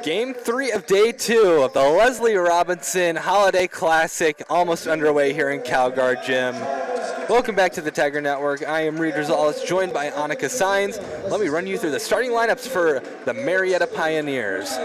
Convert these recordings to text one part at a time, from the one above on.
Game 3 of day 2 of the Leslie Robinson Holiday Classic, almost underway here in CalGuard Gym. Welcome back to the Tiger Network. I am Reed Rosales, joined by Annika Sines. Let me run you through the starting lineups for the Marietta Pioneers.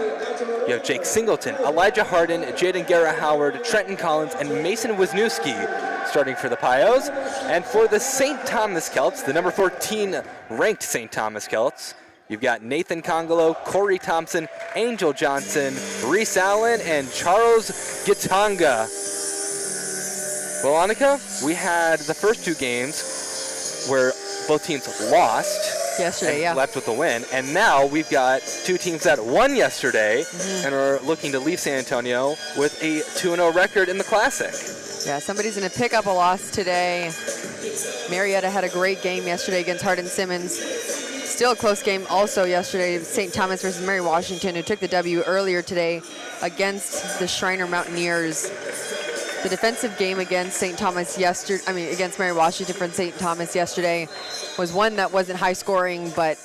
You have Jake Singleton, Elijah Harden, Jaden Guerra-Howard, Trenton Collins, and Mason Wisniewski starting for the Pios. And for the St. Thomas Celts, the number 14 ranked St. Thomas Celts, you've got Nathan Congolo, Corey Thompson, Angel Johnson, Reese Allen, and Charles Gitanga. Well, Annika, we had the first two games where both teams lost yesterday, and left with a win. And now we've got two teams that won yesterday and are looking to leave San Antonio with a 2-0 record in the Classic. Yeah, somebody's going to pick up a loss today. Marietta had a great game yesterday against Hardin-Simmons. Still a close game also yesterday, St. Thomas versus Mary Washington, who took the W earlier today against the Shriner Mountaineers. The defensive game against against Mary Washington from St. Thomas yesterday was one that wasn't high scoring, but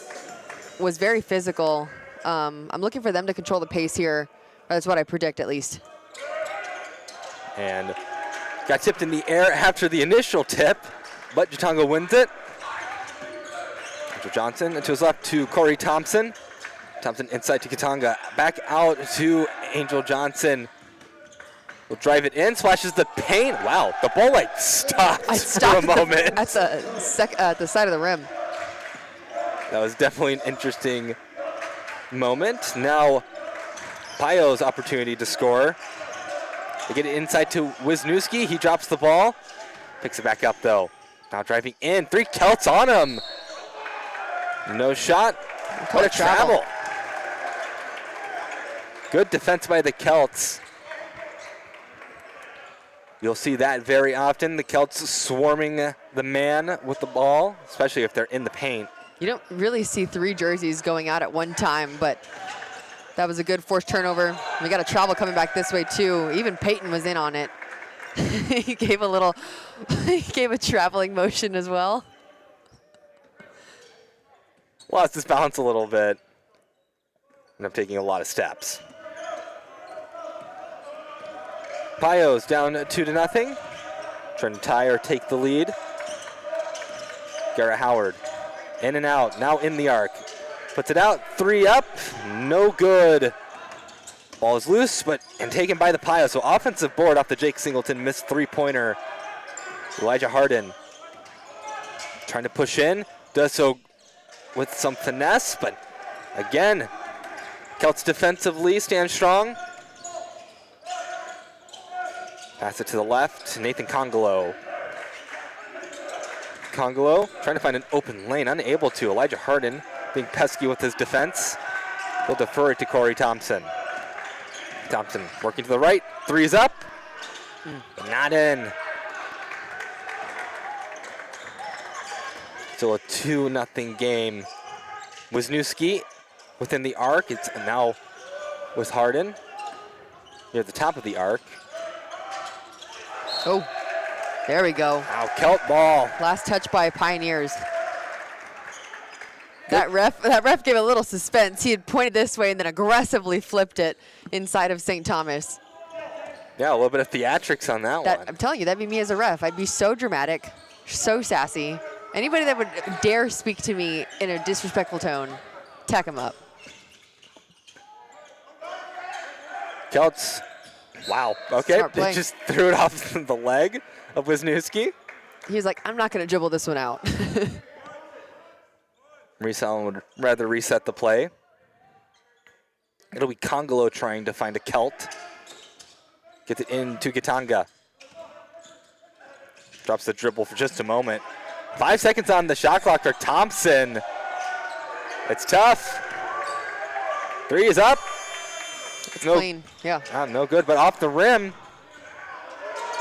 was very physical. I'm looking for them to control the pace here. That's what I predict, at least. And got tipped in the air after the initial tip, but Gitanga wins it. Angel Johnson to his left to Corey Thompson. Thompson inside to Gitanga. Back out to Angel Johnson. Will drive it in, splashes the paint. Wow, the ball stopped for a moment. At the side of the rim. That was definitely an interesting moment. Now, Pio's opportunity to score. They get it inside to Wisniewski. He drops the ball. Picks it back up, though. Now driving in. 3 Celts on him. No shot. What a travel. Good defense by the Celts. You'll see that very often, the Celts swarming the man with the ball, especially if they're in the paint. You don't really see 3 jerseys going out at one time, but that was a good forced turnover. We got a travel coming back this way too. Even Peyton was in on it. He gave a traveling motion as well. Lost his balance a little bit. Ended up taking a lot of steps. Pios down 2-0. Trying to tie or take the lead. Guerra-Howard in and out, now in the arc. Puts it out, 3 up, no good. Ball is loose, and taken by the Pios. So offensive board off the Jake Singleton missed 3-pointer. Elijah Harden trying to push in, does so with some finesse, but again, Celts defensively stand strong. Pass it to the left, Nathan Congolo. Congolo trying to find an open lane, unable to. Elijah Harden being pesky with his defense. He'll defer it to Corey Thompson. Thompson working to the right, 3's up, but not in. Still a 2-0 game. Wisniewski within the arc. It's now with Harden near the top of the arc. Oh, there we go. Wow, Celt ball. Last touch by Pioneers. That ref gave a little suspense. He had pointed this way and then aggressively flipped it inside of St. Thomas. Yeah, a little bit of theatrics on that one. I'm telling you, that'd be me as a ref. I'd be so dramatic, so sassy. Anybody that would dare speak to me in a disrespectful tone, tack him up. Celts, wow, okay. They just threw it off the leg of Wisniewski. He was like, I'm not going to dribble this one out. Reese Allen would rather reset the play. It'll be Congolo trying to find a Celt. Gets it into Gitanga. Drops the dribble for just a moment. 5 seconds on the shot clock for Thompson. It's tough. 3 is up. It's clean, yeah. No good, but off the rim.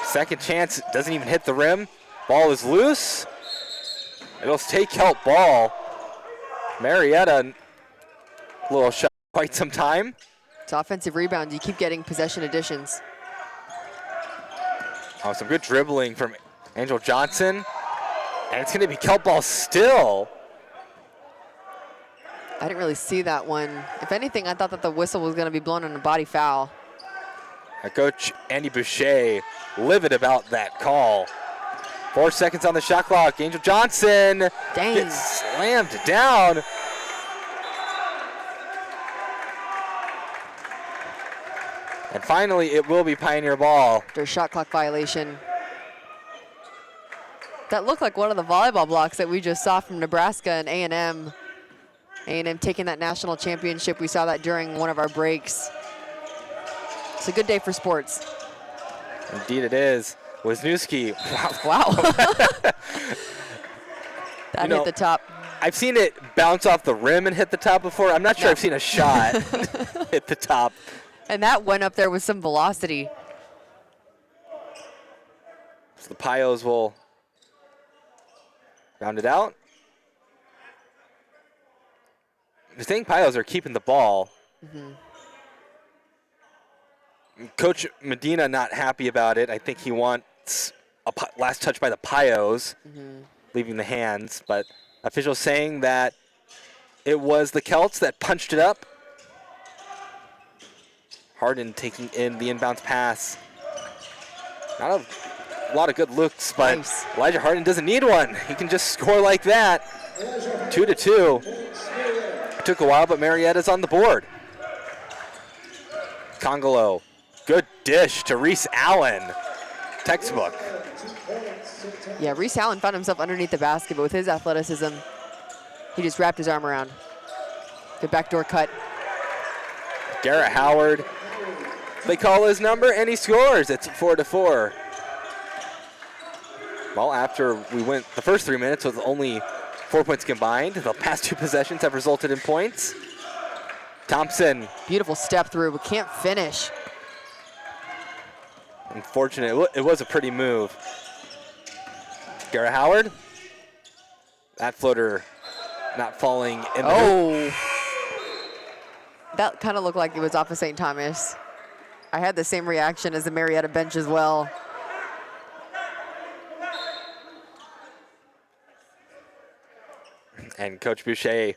Second chance, doesn't even hit the rim. Ball is loose. It'll stay Celt ball. Marietta, a little shot, quite some time. It's offensive rebound. You keep getting possession additions. Oh, some good dribbling from Angel Johnson. And it's going to be Celt ball still. I didn't really see that one. If anything, I thought that the whistle was going to be blown on a body foul. Coach Andy Boucher livid about that call. 4 seconds on the shot clock. Angel Johnson gets slammed down. And finally, it will be Pioneer ball. After a shot clock violation. That looked like one of the volleyball blocks that we just saw from Nebraska and A&M. A&M taking that national championship. We saw that during one of our breaks. It's a good day for sports. Indeed it is. Wisniewski. Wow. That hit the top. I've seen it bounce off the rim and hit the top before. I'm not sure I've seen a shot hit the top. And that went up there with some velocity. So the Pios will round it out. The thing Pios are keeping the ball. Coach Medina not happy about it. I think he wants a last touch by the Pios, leaving the hands. But officials saying that it was the Celts that punched it up. Harden taking in the inbounds pass. Not a lot of good looks, but nice. Elijah Harden doesn't need one. He can just score like that. 2-2. It took a while, but Marietta's on the board. Congolo. Good dish to Reese Allen. Textbook. Yeah, Reese Allen found himself underneath the basket, but with his athleticism, he just wrapped his arm around. Good backdoor cut. Garrett Howard. They call his number, and he scores. It's 4-4. Well, after we went the first 3 minutes with only 4 points combined, the past 2 possessions have resulted in points. Thompson. Beautiful step through, but can't finish. Unfortunate. It was a pretty move. Garrett Howard. That floater not falling in the hoop. That kind of looked like it was off of St. Thomas. I had the same reaction as the Marietta bench as well. And Coach Boucher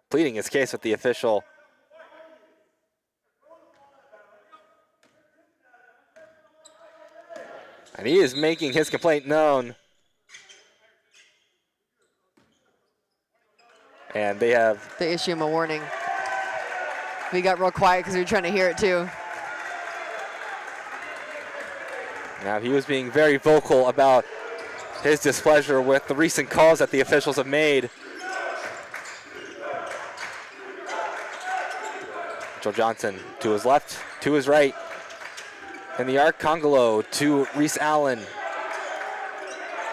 pleading his case with the official. And he is making his complaint known. And they have... They issue him a warning. We got real quiet because we were trying to hear it too. Now he was being very vocal about his displeasure with the recent calls that the officials have made. Joe Johnson to his left, to his right. In the arc, Congolo to Reese Allen.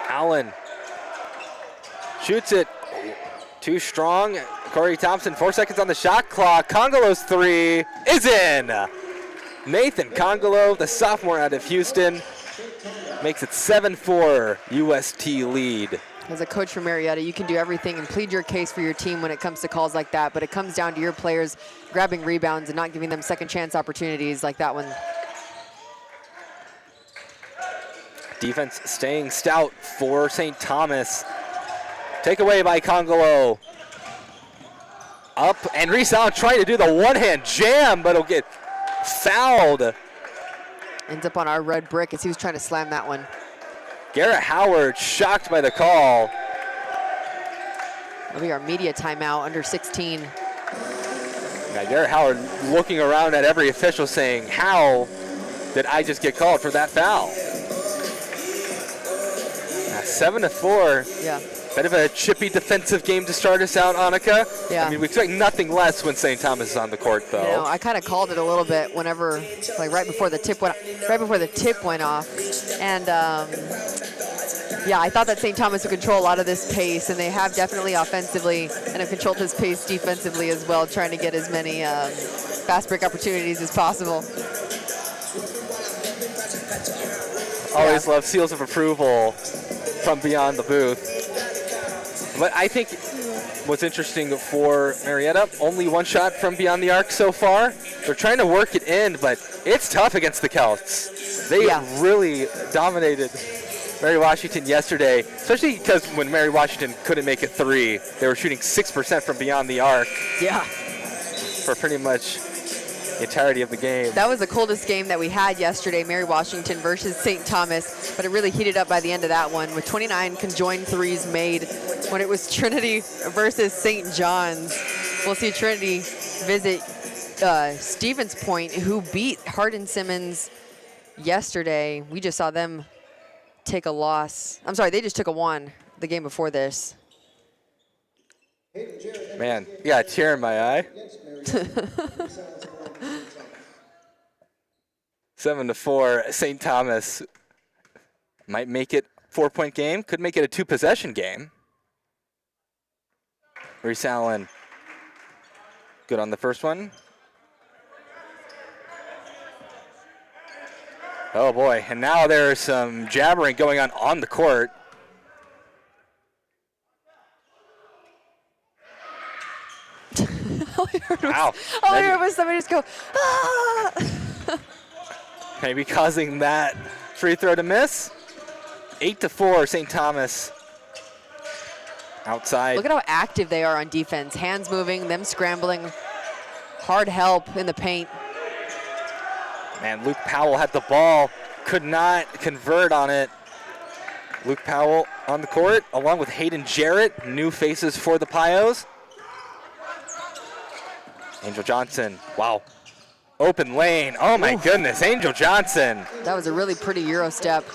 Allen shoots it. Too strong. Corey Thompson, 4 seconds on the shot clock. Congolo's 3 is in. Nathan Congolo, the sophomore out of Houston, makes it 7-4 UST lead. As a coach for Marietta, you can do everything and plead your case for your team when it comes to calls like that, but it comes down to your players grabbing rebounds and not giving them second chance opportunities like that one. Defense staying stout for St. Thomas. Takeaway by Congolo. Up, and Reese Allen trying to do the one-hand jam, but it'll get fouled. Ends up on our red brick as he was trying to slam that one. Garrett Howard shocked by the call. That'll be our media timeout, under 16. Now Garrett Howard looking around at every official saying, how did I just get called for that foul? 7-4. Yeah. Bit of a chippy defensive game to start us out, Annika. Yeah. I mean, we expect nothing less when St. Thomas is on the court, though. You know, I kind of called it a little bit whenever, like right before the tip went off, and yeah, I thought that St. Thomas would control a lot of this pace, and they have definitely offensively, and have controlled his pace defensively as well, trying to get as many fast break opportunities as possible. Always love seals of approval from beyond the booth. But I think what's interesting for Marietta, only one shot from beyond the arc so far. They're trying to work it in, but it's tough against the Celts. They really dominated Mary Washington yesterday, especially because when Mary Washington couldn't make a three, they were shooting 6% from beyond the arc. Yeah. For pretty much the entirety of the game. That was the coldest game that we had yesterday, Mary Washington versus St. Thomas, but it really heated up by the end of that one with 29 conjoined threes made when it was Trinity versus St. John's. We'll see Trinity visit Stevens Point, who beat Hardin-Simmons yesterday. We just saw them take a loss. I'm sorry, they just took a one the game before this. Man, you got a tear in my eye. 7-4, St. Thomas might make it 4-point game, could make it a 2-possession game. Reese Allen, good on the first one. Oh boy, and now there's some jabbering going on the court. All I heard was somebody just go, ah! Maybe causing that free throw to miss. 8-4, St. Thomas. Outside. Look at how active they are on defense. Hands moving, them scrambling. Hard help in the paint. Man, Luke Powell had the ball, could not convert on it. Luke Powell on the court, along with Hayden Jarrett, new faces for the Pios. Angel Johnson, wow. Open lane, oh my goodness, Angel Johnson. That was a really pretty Euro step.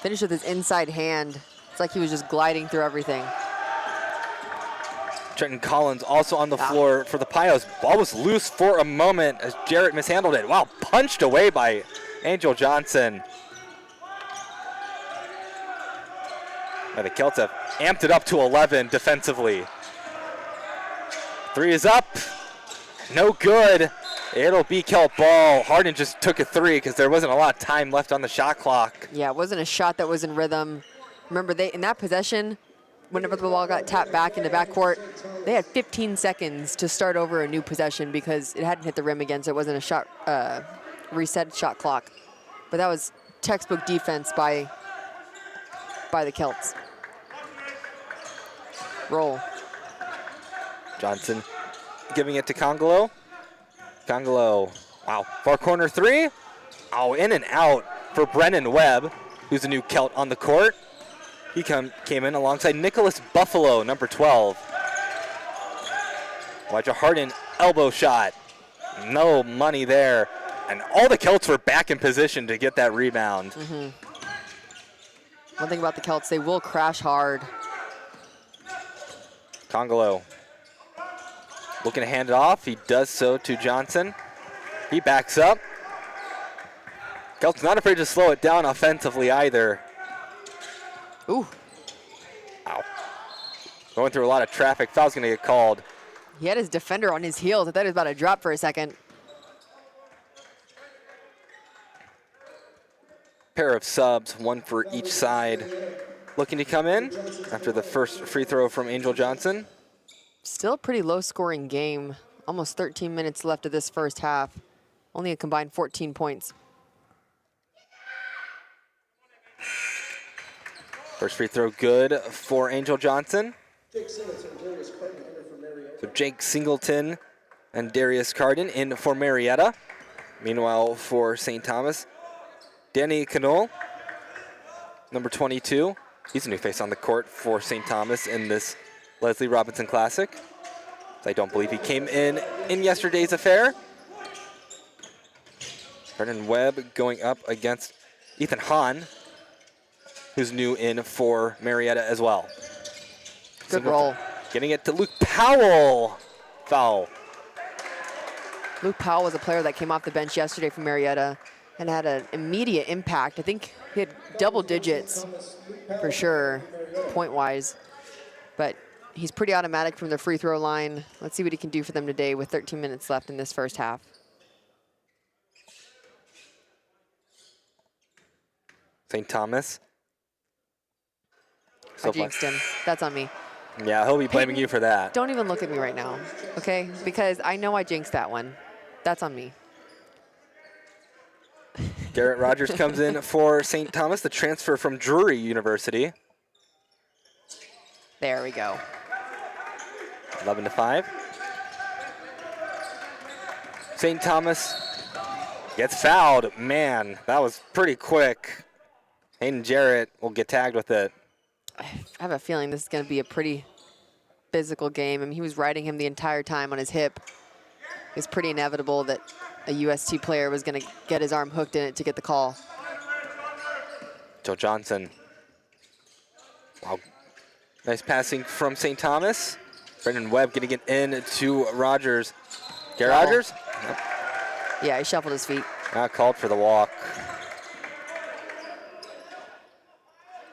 Finished with his inside hand. It's like he was just gliding through everything. Trenton Collins also on the floor for the Pios. Ball was loose for a moment as Jarrett mishandled it. Wow, punched away by Angel Johnson. And the Celts have amped it up to 11 defensively. Three is up, no good. It'll be Celt ball. Hardin just took a three because there wasn't a lot of time left on the shot clock. Yeah, it wasn't a shot that was in rhythm. Remember, they in that possession, whenever the ball got tapped back into backcourt, they had 15 seconds to start over a new possession because it hadn't hit the rim again, so it wasn't a shot reset shot clock. But that was textbook defense by the Celts. Roll. Johnson giving it to Congolo. Congolo, wow, far corner three. Oh, in and out for Brennan Webb, who's a new Celt on the court. He came in alongside Nicholas Buffalo, number 12. Elijah Hardin, elbow shot. No money there. And all the Celts were back in position to get that rebound. One thing about the Celts, they will crash hard. Congolo looking to hand it off. He does so to Johnson. He backs up. Celts not afraid to slow it down offensively either. Ooh. Ow. Going through a lot of traffic. Foul's going to get called. He had his defender on his heels. I thought he was about to drop for a second. Pair of subs, one for each side. Looking to come in after the first free throw from Angel Johnson. Still a pretty low-scoring game. Almost 13 minutes left of this first half. Only a combined 14 points. First free throw good for Angel Johnson. So Jake Singleton and Darius Cardin in for Marietta. Meanwhile, for St. Thomas, Danny Canole, number 22. He's a new face on the court for St. Thomas in this Leslie Robinson Classic. I don't believe he came in yesterday's affair. Brennan Webb going up against Ethan Hahn, who's new in for Marietta as well. Good roll. Getting it to Luke Powell. Foul. Luke Powell was a player that came off the bench yesterday from Marietta and had an immediate impact. I think he had double digits for sure, point-wise. But he's pretty automatic from the free throw line. Let's see what he can do for them today with 13 minutes left in this first half. St. Thomas. I jinxed him. That's on me. Yeah, he'll be blaming you for that. Don't even look at me right now, okay? Because I know I jinxed that one. That's on me. Garrett Rogers comes in for St. Thomas, the transfer from Drury University. There we go. 11-5. St. Thomas gets fouled. Man, that was pretty quick. Hayden Jarrett will get tagged with it. I have a feeling this is going to be a pretty physical game. I mean, he was riding him the entire time on his hip. It's pretty inevitable that a UST player was going to get his arm hooked in it to get the call. Joe Johnson. Wow. Nice passing from St. Thomas. Brendan Webb getting it in to Rogers. Garrett Rogers? Yep. Yeah, he shuffled his feet. Not called for the walk.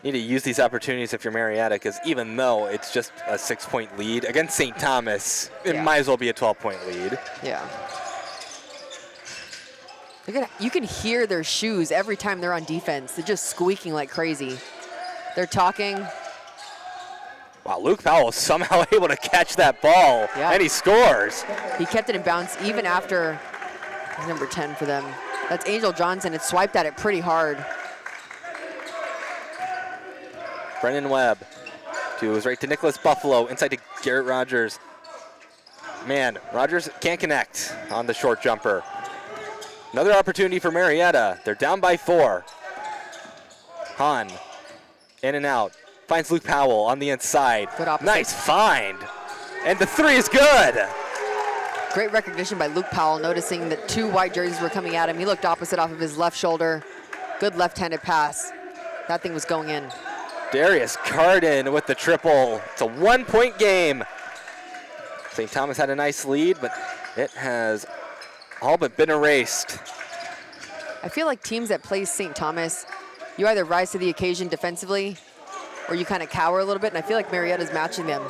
Need to use these opportunities if you're Marietta, because even though it's just a 6-point lead against St. Thomas, it might as well be a 12-point lead. Yeah. You can hear their shoes every time they're on defense. They're just squeaking like crazy. They're talking. Wow, Luke Powell was somehow able to catch that ball, and he scores. He kept it in bounds even after number 10 for them. That's Angel Johnson. It swiped at it pretty hard. Brendan Webb goes right to Nicholas Buffalo, inside to Garrett Rogers. Man, Rogers can't connect on the short jumper. Another opportunity for Marietta. They're down by 4. Hahn, in and out. Finds Luke Powell on the inside. Good opposite. Nice find. And the 3 is good. Great recognition by Luke Powell, noticing that 2 white jerseys were coming at him. He looked opposite off of his left shoulder. Good left-handed pass. That thing was going in. Darius Carden with the triple. It's a 1-point game. St. Thomas had a nice lead, but it has all but been erased. I feel like teams that play St. Thomas, you either rise to the occasion defensively or you kind of cower a little bit, and I feel like Marietta's matching them.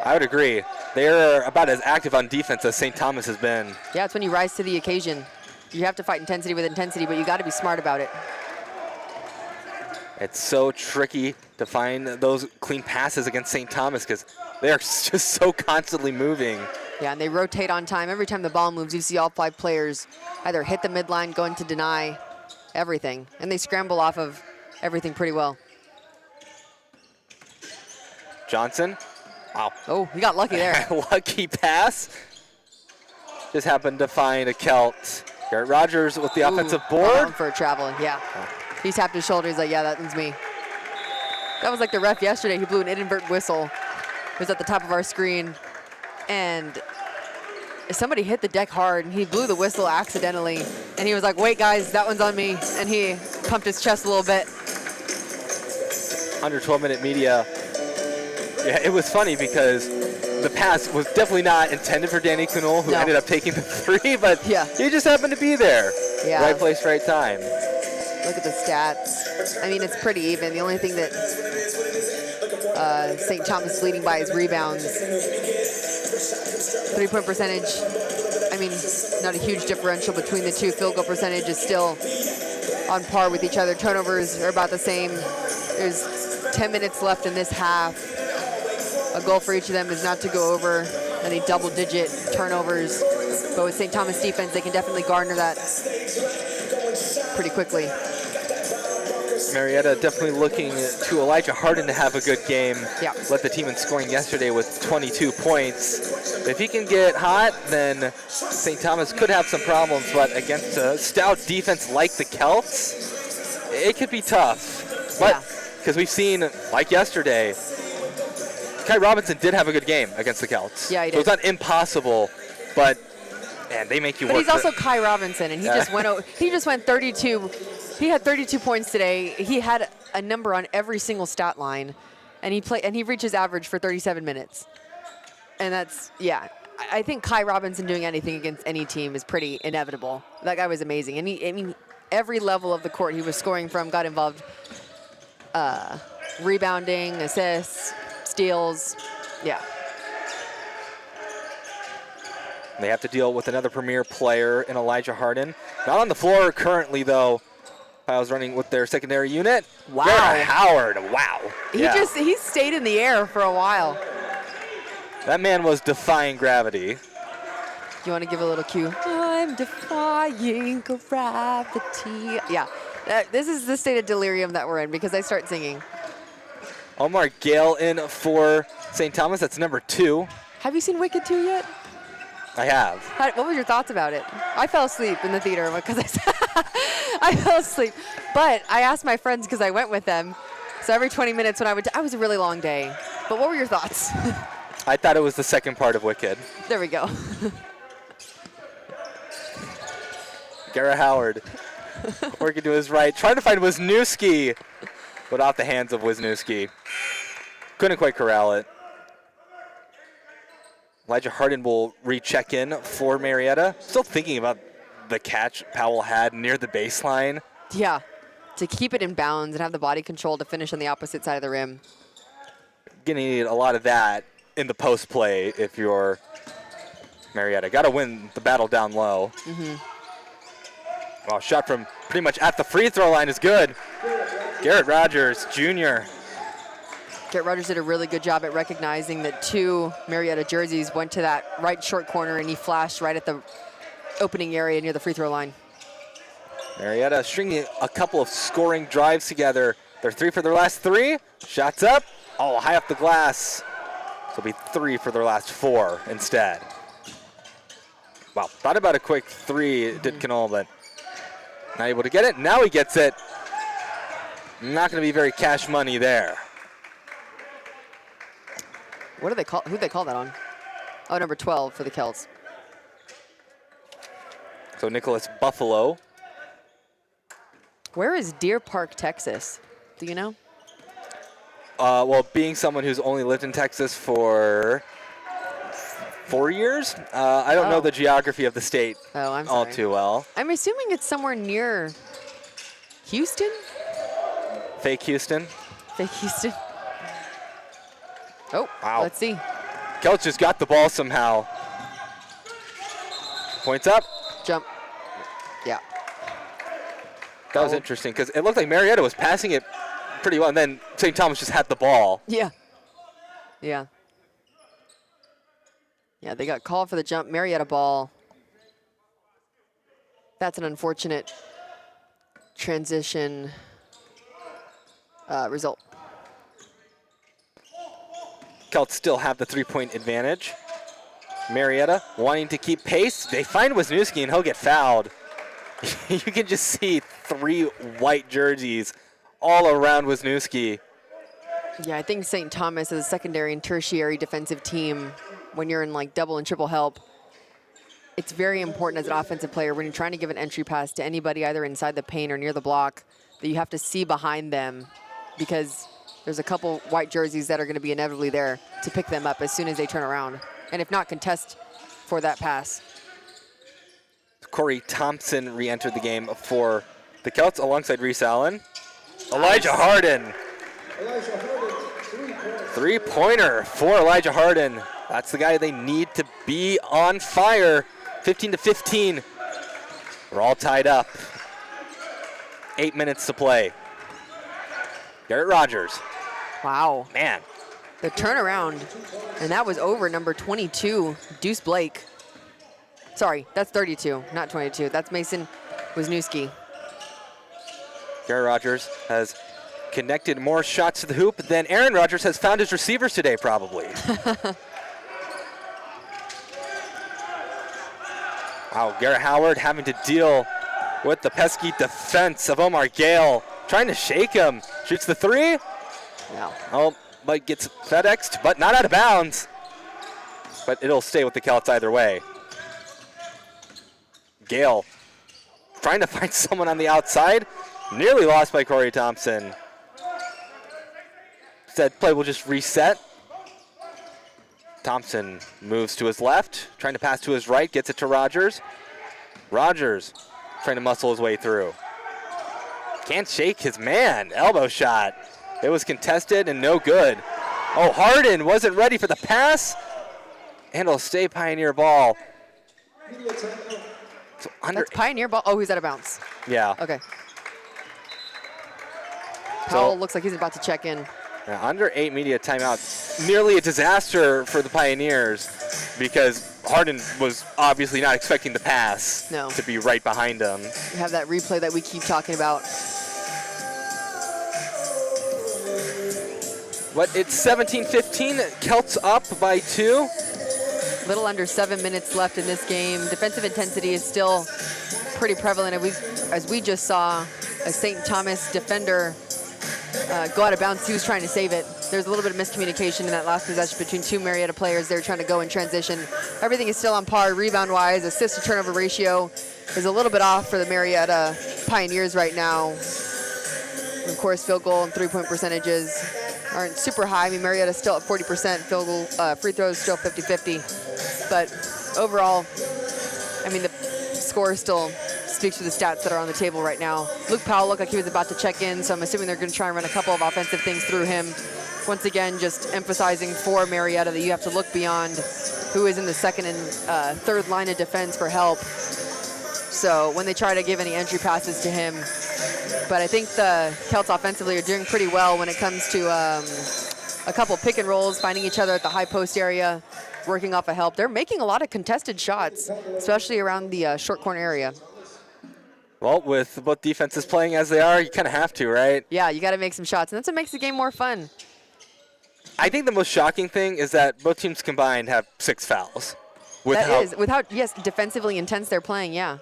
I would agree. They're about as active on defense as St. Thomas has been. Yeah, it's when you rise to the occasion. You have to fight intensity with intensity, but you got to be smart about it. It's so tricky to find those clean passes against St. Thomas because they are just so constantly moving. Yeah, and they rotate on time. Every time the ball moves, you see all 5 players either hit the midline, go into deny, everything. And they scramble off of everything pretty well. Johnson. Wow. Oh, he got lucky there. Lucky pass. Just happened to find a Celt. Garrett Rogers with the offensive board. For a travel, yeah. He tapped his shoulder. He's like, yeah, that one's me. That was like the ref yesterday. He blew an inadvertent whistle. It was at the top of our screen. And somebody hit the deck hard, and he blew the whistle accidentally. And he was like, wait, guys, that one's on me. And he pumped his chest a little bit. Under 12-minute media. Yeah, it was funny because the pass was definitely not intended for Danny Knoll, who ended up taking the 3, but he just happened to be there. Yeah. Right place, right time. Look at the stats. I mean, it's pretty even. The only thing that St. Thomas is leading by is rebounds. 3-point percentage, I mean, not a huge differential between the two. Field goal percentage is still on par with each other. Turnovers are about the same. There's 10 minutes left in this half. A goal for each of them is not to go over any double-digit turnovers. But with St. Thomas defense, they can definitely garner that pretty quickly. Marietta definitely looking to Elijah Harden to have a good game. Yeah. Led the team in scoring yesterday with 22 points. If he can get hot, then St. Thomas could have some problems, but against a stout defense like the Celts, it could be tough. But because we've seen, like yesterday, Kai Robinson did have a good game against the Celts. Yeah, he did. So it's not impossible, but man, they make you work. But he's also Kai Robinson, and he just went 32. He had 32 points today. He had a number on every single stat line, and he reaches average for 37 minutes. And that's, I think Kai Robinson doing anything against any team is pretty inevitable. That guy was amazing. And I mean, every level of the court he was scoring from got involved. Rebounding, assists, steals, They have to deal with another premier player in Elijah Harden. Not on the floor currently, though. Piles running with their secondary unit. Wow. Garrett Howard, wow. He stayed in the air for a while. That man was defying gravity. You want to give a little cue? I'm defying gravity. Yeah, this is the state of delirium that we're in because I start singing. Omar Gale in for St. Thomas. That's number 2. Have you seen Wicked 2 yet? I have. What were your thoughts about it? I fell asleep in the theater because I fell asleep. But I asked my friends because I went with them. So every 20 minutes when I was a really long day. But what were your thoughts? I thought it was the second part of Wicked. There we go. Garrett Howard working to his right, trying to find Wisniewski, but off the hands of Wisniewski. Couldn't quite corral it. Elijah Harden will recheck in for Marietta. Still thinking about the catch Powell had near the baseline. Yeah, to keep it in bounds and have the body control to finish on the opposite side of the rim. Gonna need a lot of that in the post play if you're Marietta. Got to win the battle down low. Wow, shot from pretty much at the free throw line is good. Garrett Rogers, Jr. Garrett Rogers did a really good job at recognizing that 2 Marietta jerseys went to that right short corner, and he flashed right at the opening area near the free throw line. Marietta stringing a couple of scoring drives together. They're 3 for their last 3. Shots up. Oh, high off the glass. So it'll be 3 for their last 4 instead. Wow, thought about a quick 3, did Knoll, but not able to get it. Now he gets it. Not going to be very cash money there. What do they call? Who'd they call that on? Oh, number 12 for the Celts. So Nicholas Buffalo. Where is Deer Park, Texas? Do you know? Well, being someone who's only lived in Texas for 4 years, I don't know the geography of the state all too well. I'm assuming it's somewhere near Houston? Fake Houston. Fake Houston. Oh, wow. Let's see. Celts just got the ball somehow. Points up. Jump. Yeah. That was interesting because it looked like Marietta was passing it pretty well, and then St. Thomas just had the ball. Yeah. Yeah. Yeah, they got called for the jump. Marietta ball. That's an unfortunate transition result. Celts still have the 3-point advantage. Marietta wanting to keep pace. They find Wisniewski and he'll get fouled. You can just see 3 white jerseys all around Wisniewski. Yeah, I think St. Thomas is a secondary and tertiary defensive team. When you're in like double and triple help, it's very important as an offensive player when you're trying to give an entry pass to anybody either inside the paint or near the block that you have to see behind them because there's a couple white jerseys that are going to be inevitably there to pick them up as soon as they turn around. And if not, contest for that pass. Corey Thompson re-entered the game for the Celts alongside Reese Allen. Elijah Harden. 3-pointer for Elijah Harden. That's the guy they need to be on fire. 15-15. We're all tied up. 8 minutes to play. Garrett Rogers. Wow. Man. The turnaround. And that was over number 22, Deuce Blake. Sorry, that's 32, not 22. That's Mason Wisniewski. Garrett Rogers has connected more shots to the hoop than Aaron Rodgers has found his receivers today, probably. Wow, Garrett Howard having to deal with the pesky defense of Omar Gale. Trying to shake him. Shoots the 3. Yeah. Oh, but gets FedExed, but not out of bounds. But it'll stay with the Celts either way. Gale trying to find someone on the outside. Nearly lost by Corey Thompson. Instead, play will just reset. Thompson moves to his left, trying to pass to his right, gets it to Rogers. Rogers trying to muscle his way through. Can't shake his man. Elbow shot. It was contested and no good. Oh, Harden wasn't ready for the pass. And it'll stay Pioneer ball. So That's Pioneer ball. Oh, he's out of bounds. Yeah. Okay. Powell looks like he's about to check in. Under 8 media timeout. Nearly a disaster for the Pioneers because Harden was obviously not expecting the pass to be right behind him. We have that replay that we keep talking about. But it's 17-15. Celts up by 2. Little under 7 minutes left in this game. Defensive intensity is still pretty prevalent. As we just saw a St. Thomas defender go out of bounds. He was trying to save it. There's a little bit of miscommunication in that last possession between 2 Marietta players. They're trying to go in transition. Everything is still on par rebound-wise. Assist to turnover ratio is a little bit off for the Marietta Pioneers right now. And of course, field goal and three-point percentages aren't super high. I mean, Marietta's still at 40%. Field goal, free throws still 50-50. But overall, I mean, the score still speaks to the stats that are on the table right now. Luke Powell looked like he was about to check in, so I'm assuming they're going to try and run a couple of offensive things through him. Once again, just emphasizing for Marietta that you have to look beyond who is in the second and third line of defense for help. So when they try to give any entry passes to him, but I think the Celts offensively are doing pretty well when it comes to a couple pick and rolls, finding each other at the high post area, working off of help. They're making a lot of contested shots, especially around the short corner area. Well, with both defenses playing as they are, you kind of have to, right? Yeah, you got to make some shots, and that's what makes the game more fun. I think the most shocking thing is that both teams combined have 6 fouls. With how defensively intense they're playing, yeah.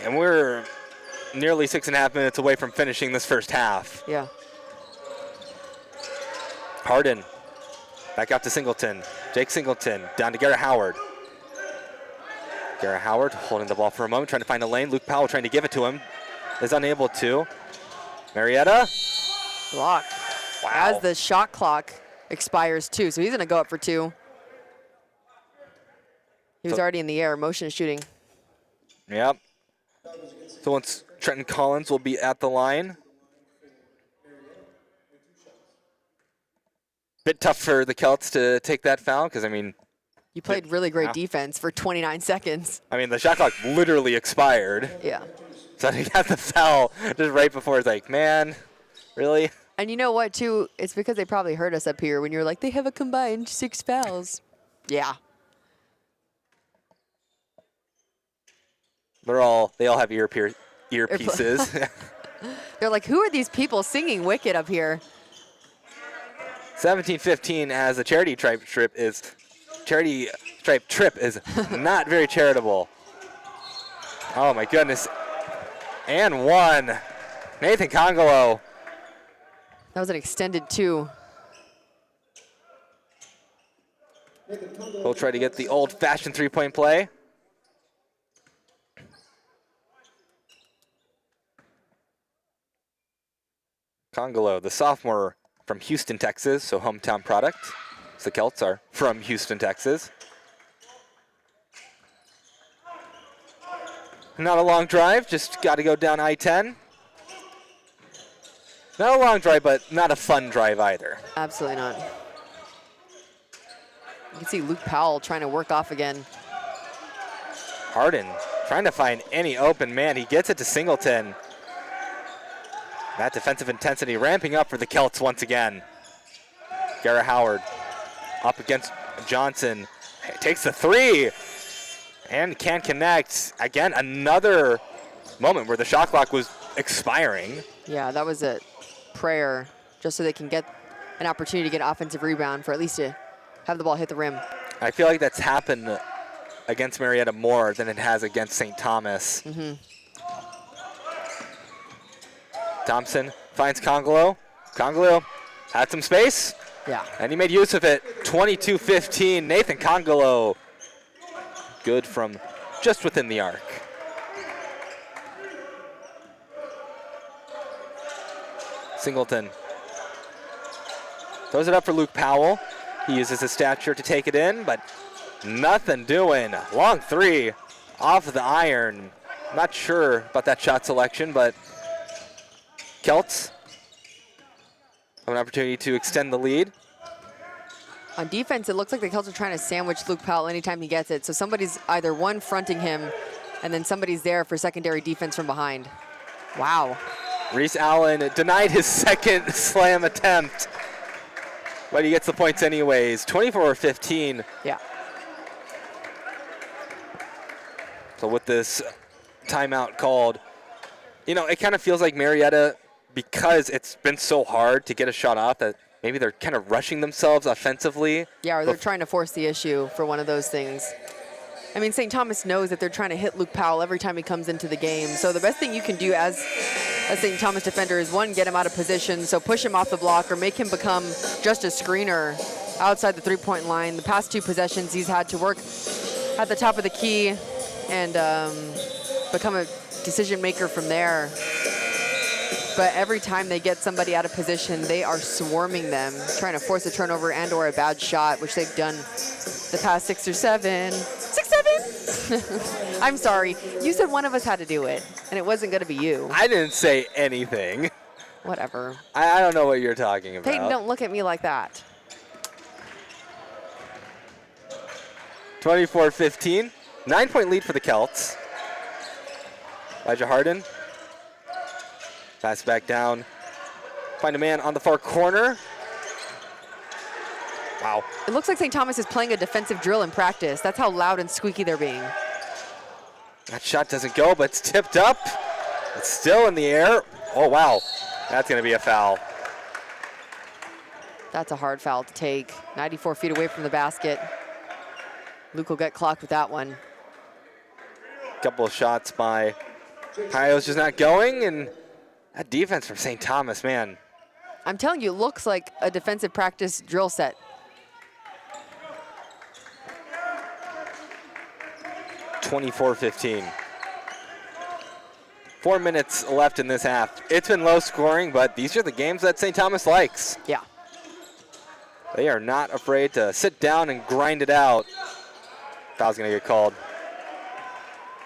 And we're nearly 6.5 minutes away from finishing this first half. Yeah. Harden, back out to Singleton. Jake Singleton, down to Garrett Howard. Garrett Howard holding the ball for a moment, trying to find a lane. Luke Powell trying to give it to him. Is unable to. Marietta. Block. Wow. As the shot clock expires too, so he's going to go up for 2. He was already in the air, motion shooting. Yep. So once Trenton Collins will be at the line. Bit tough for the Celts to take that foul because, I mean, you played really great defense for 29 seconds. I mean, the shot clock literally expired. Yeah. So he got the foul just right before. It's like, man, really? And you know what, too? It's because they probably heard us up here when you're like, they have a combined 6 fouls. Yeah. They all have earpieces. They're like, who are these people singing Wicked up here? 17-15 as the charity stripe trip is not very charitable. Oh my goodness. And 1. Nathan Congolo. That was an extended 2. We'll try to get the old-fashioned three-point play. Congolo, the sophomore from Houston, Texas, so hometown product. The Celts are from Houston, Texas. Not a long drive, just got to go down I-10. Not a long drive, but not a fun drive either. Absolutely not. You can see Luke Powell trying to work off again. Harden trying to find any open man. He gets it to Singleton. That defensive intensity ramping up for the Celts once again. Garrett Howard up against Johnson. Takes the 3 and can't connect. Again, another moment where the shot clock was expiring. Yeah, that was a prayer just so they can get an opportunity to get an offensive rebound for at least to have the ball hit the rim. I feel like that's happened against Marietta more than it has against St. Thomas. Mm-hmm. Thompson finds Congolo. Congolo had some space. Yeah. And he made use of it. 22-15. Nathan Congolo. Good from just within the arc. Singleton throws it up for Luke Powell. He uses his stature to take it in, but nothing doing. Long 3 off of the iron. Not sure about that shot selection, but Celts have an opportunity to extend the lead. On defense, it looks like the Celts are trying to sandwich Luke Powell anytime he gets it. So somebody's either one fronting him, and then somebody's there for secondary defense from behind. Wow. Reese Allen denied his second slam attempt, but he gets the points anyways. 24-15. Yeah. So with this timeout called, you know, it kind of feels like Marietta, because it's been so hard to get a shot off, that maybe they're kind of rushing themselves offensively. Yeah, or they're trying to force the issue for one of those things. I mean, St. Thomas knows that they're trying to hit Luke Powell every time he comes into the game. So the best thing you can do as a St. Thomas defender is, one, get him out of position, so push him off the block or make him become just a screener outside the three-point line. The past 2 possessions, he's had to work at the top of the key and become a decision maker from there. But every time they get somebody out of position, they are swarming them, trying to force a turnover and or a bad shot, which they've done the past 6 or 7. 6, 7? I'm sorry. You said one of us had to do it, and it wasn't going to be you. I didn't say anything. Whatever. I don't know what you're talking about. Peyton, don't look at me like that. 24-15. 9-point lead for the Celts. Elijah Harden. Pass back down. Find a man on the far corner. Wow. It looks like St. Thomas is playing a defensive drill in practice. That's how loud and squeaky they're being. That shot doesn't go, but it's tipped up. It's still in the air. Oh, wow. That's going to be a foul. That's a hard foul to take. 94 feet away from the basket. Luke will get clocked with that one. Couple of shots by Ohio's just not going, and that defense from St. Thomas, man. I'm telling you, it looks like a defensive practice drill set. 24-15. 4 minutes left in this half. It's been low scoring, but these are the games that St. Thomas likes. Yeah. They are not afraid to sit down and grind it out. Foul's going to get called.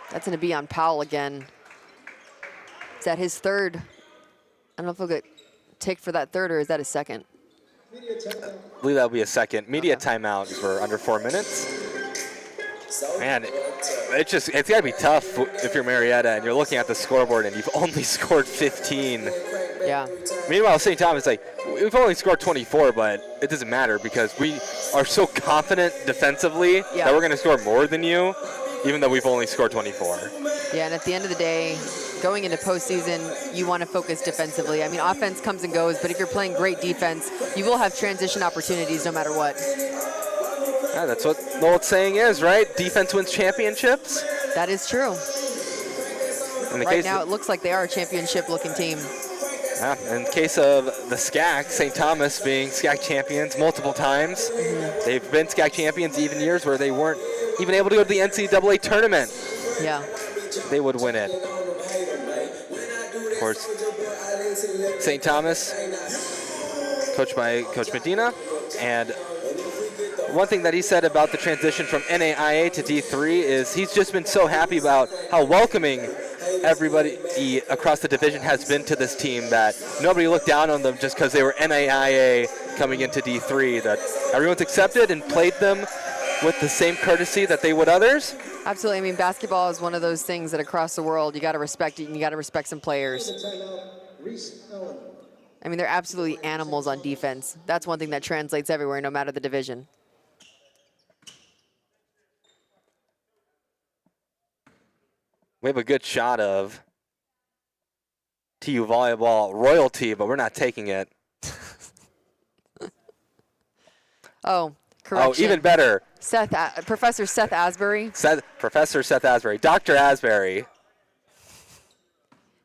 That's going to be on Powell again. Is that his third? I don't know if he'll get ticked for that third, or is that his second? I believe that'll be a second. Media timeout for under 4 minutes. Man, it's got to be tough if you're Marietta and you're looking at the scoreboard and you've only scored 15. Yeah. Meanwhile, St. Thomas, like, we've only scored 24, but it doesn't matter because we are so confident defensively that we're going to score more than you, even though we've only scored 24. Yeah, and at the end of the day, going into postseason, you want to focus defensively. I mean, offense comes and goes, but if you're playing great defense, you will have transition opportunities no matter what. Yeah, that's what the old saying is, right? Defense wins championships. That is true. Right now, it looks like they are a championship-looking team. Yeah, in the case of the SCAC, St. Thomas being SCAC champions multiple times. They've been SCAC champions even years where they weren't even able to go to the NCAA tournament. Yeah. They would win it. Of course, St. Thomas, coached by Coach Medina, and one thing that he said about the transition from NAIA to D3 is he's just been so happy about how welcoming everybody across the division has been to this team, that nobody looked down on them just because they were NAIA coming into D3, that everyone's accepted and played them with the same courtesy that they would others. Absolutely. I mean, basketball is one of those things that across the world you got to respect it, and you got to respect some players. I mean, they're absolutely animals on defense. That's one thing that translates everywhere, no matter the division. We have a good shot of TU volleyball royalty, but we're not taking it. Oh, correction. Oh, even better. Professor Seth Asbury. Professor Seth Asbury. Dr. Asbury.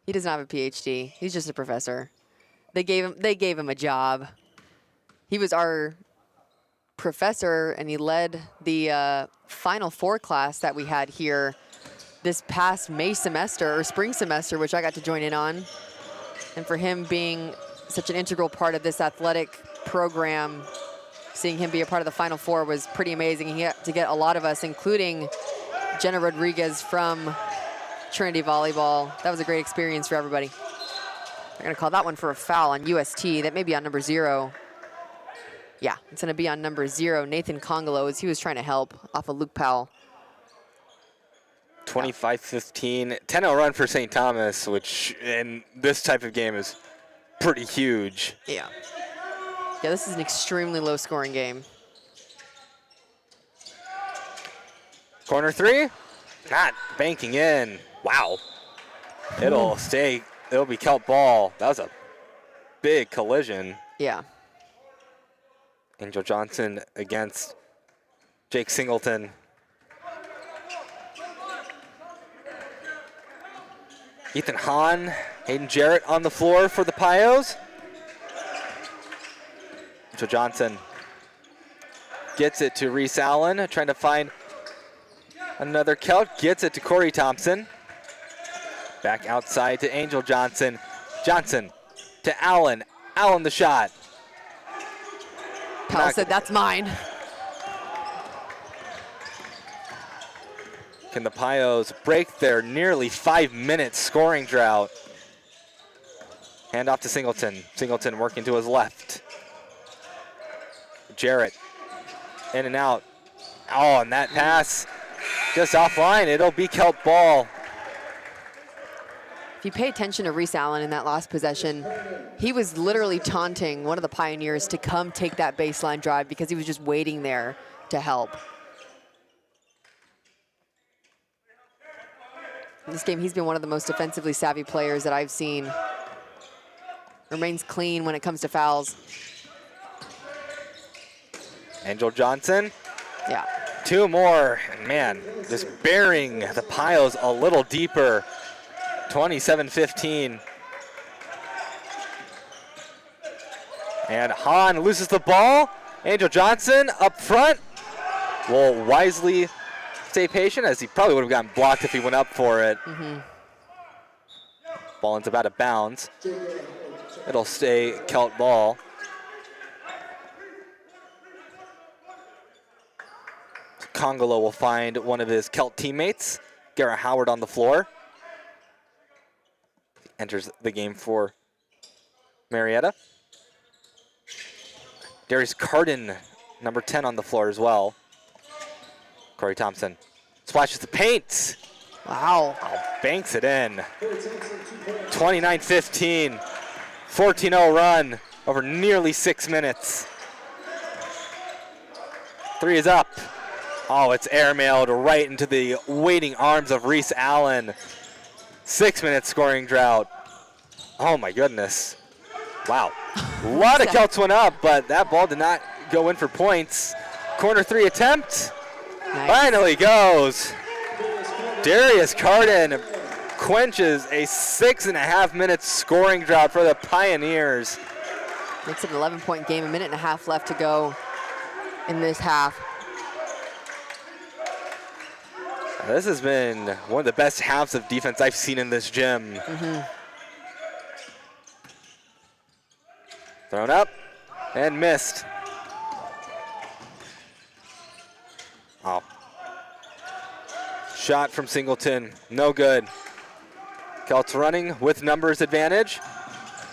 He doesn't have a PhD. He's just a professor. They gave him a job. He was our professor, and he led the Final Four class that we had here this past May semester or spring semester, which I got to join in on. And for him being such an integral part of this athletic program, seeing him be a part of the Final Four was pretty amazing. He had to get a lot of us, including Jenna Rodriguez from Trinity Volleyball. That was a great experience for everybody. They're going to call that one for a foul on UST. That may be on number 0. Yeah, it's going to be on number 0, Nathan Congolo, as he was trying to help off of Luke Powell. 25-15, 10-0 run for St. Thomas, which in this type of game is pretty huge. Yeah. Yeah, this is an extremely low-scoring game. Corner 3, Not banking in. Wow. It'll stay. It'll be Kelt ball. That was a big collision. Yeah. Angel Johnson against Jake Singleton. Ethan Hahn, Hayden Jarrett on the floor for the Pios. Angel Johnson gets it to Reese Allen, trying to find another Kelt. Gets it to Corey Thompson. Back outside to Angel Johnson. Johnson to Allen. Allen the shot. Powell said, that's mine. Can the Pios break their nearly 5-minute scoring drought? Hand off to Singleton. Singleton working to his left. Jarrett in and out. Oh, and that pass just offline. It'll be Kelt ball. If you pay attention to Reese Allen in that last possession, he was literally taunting one of the Pioneers to come take that baseline drive because he was just waiting there to help. In this game, he's been one of the most defensively savvy players that I've seen. Remains clean when it comes to fouls. Angel Johnson. Yeah. 2 more. And man, just burying the Pios a little deeper. 27-15. And Hahn loses the ball. Angel Johnson up front will wisely stay patient, as he probably would have gotten blocked if he went up for it. Ball ends up out of bounds. It'll stay Kelt ball. Congolo will find one of his Kelt teammates, Garrett Howard, on the floor. Enters the game for Marietta. Darius Carden, number 10, on the floor as well. Corey Thompson splashes the paint. Wow. Oh, banks it in. 29-15. 14-0 run over nearly 6 minutes. 3 is up. Oh, it's airmailed right into the waiting arms of Reese Allen. 6-minute scoring drought. Oh my goodness. Wow. A lot of Kelts went up, but that ball did not go in for points. Corner 3 attempt. Nice. Finally goes. Darius Carden quenches a 6.5-minute scoring drought for the Pioneers. Makes it an 11-point game, 1.5 minutes left to go in this half. This has been one of the best halves of defense I've seen in this gym. Thrown up and missed. Oh. Shot from Singleton, no good. Kelts running with numbers advantage.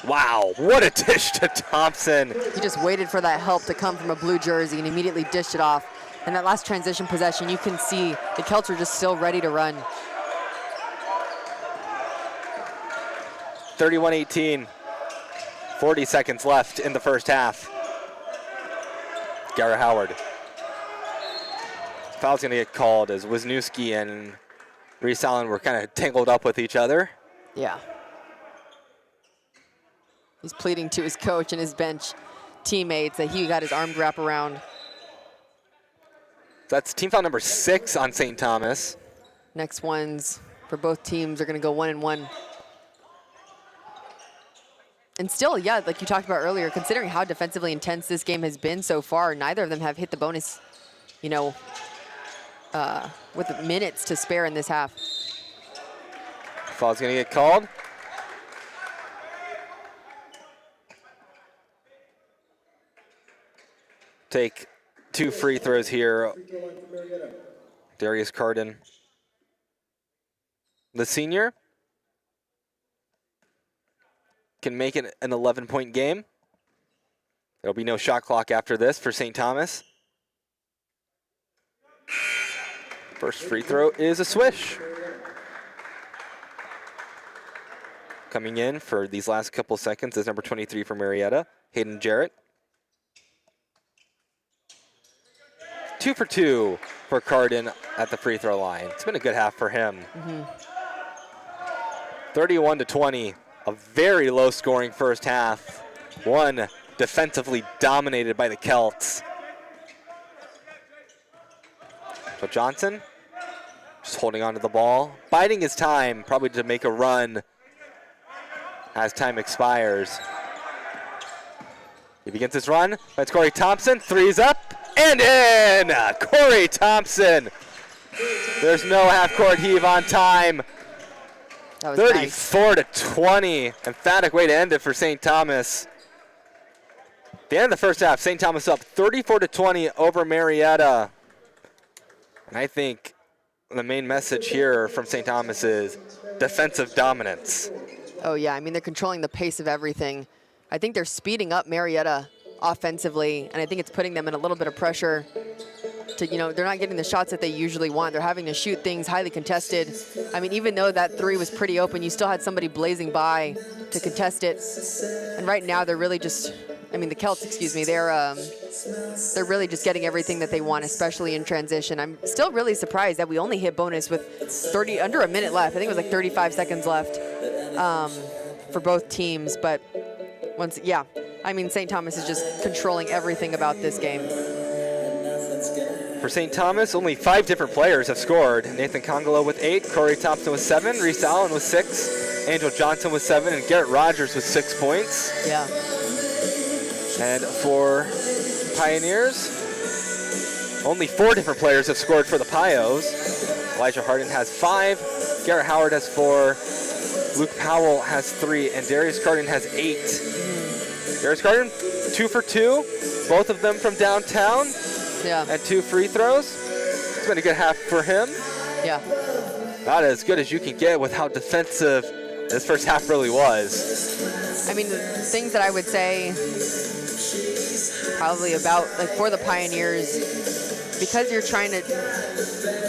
Wow, what a dish to Thompson. He just waited for that help to come from a blue jersey and immediately dished it off. And that last transition possession, you can see the Kelts are just still ready to run. 31-18. 40 seconds left in the first half. Garrett Howard. Foul's going to get called as Wisniewski and Reese Allen were kind of tangled up with each other. Yeah. He's pleading to his coach and his bench teammates that he got his arm wrapped around. That's team foul number 6 on St. Thomas. Next ones for both teams are going to go 1-1. And still, yeah, like you talked about earlier, considering how defensively intense this game has been so far, neither of them have hit the bonus, you know, with minutes to spare in this half. Foul's going to get called. Take 2 free throws here. Darius Carden, the senior, can make it an 11-point game. There'll be no shot clock after this for St. Thomas. First free throw is a swish. Coming in for these last couple seconds is number 23 for Marietta, Hayden Jarrett. 2 for 2 for Carden at the free throw line. It's been a good half for him. 31-20, a very low scoring first half. One defensively dominated by the Celts. So Johnson just holding on to the ball, biding his time, probably to make a run as time expires. He begins his run. That's Corey Thompson. Three's up and in. Corey Thompson. There's no half-court heave on time. That was 34-20. Emphatic way to end it for St. Thomas. At the end of the first half, St. Thomas up 34-20 over Marietta. And I think the main message here from St. Thomas is defensive dominance. Oh, yeah. I mean, they're controlling the pace of everything. I think they're speeding up Marietta offensively, and I think it's putting them in a little bit of pressure to, they're not getting the shots that they usually want. They're having to shoot things highly contested. I mean, even though that three was pretty open, you still had somebody blazing by to contest it. And right now, they're really just, the Celts, they're really just getting everything that they want, especially in transition. I'm still really surprised that we only hit bonus with under a minute left. I think it was like 35 seconds left for both teams. But St. Thomas is just controlling everything about this game. For St. Thomas, only 5 different players have scored. Nathan Congolo with 8, Corey Thompson with 7, Reese Allen with 6, Angel Johnson with 7, and Garrett Rogers with 6 points. Yeah. And for Pioneers, only 4 different players have scored for the Pios. Elijah Harden has 5, Garrett Howard has 4, Luke Powell has 3, and Darius Carden has 8. Darius Carden, 2 for 2, both of them from downtown. Yeah. And 2 free throws. It's been a good half for him. Yeah. Not as good as you can get with how defensive this first half really was. The things that I would say probably about, for the Pioneers, because you're trying to,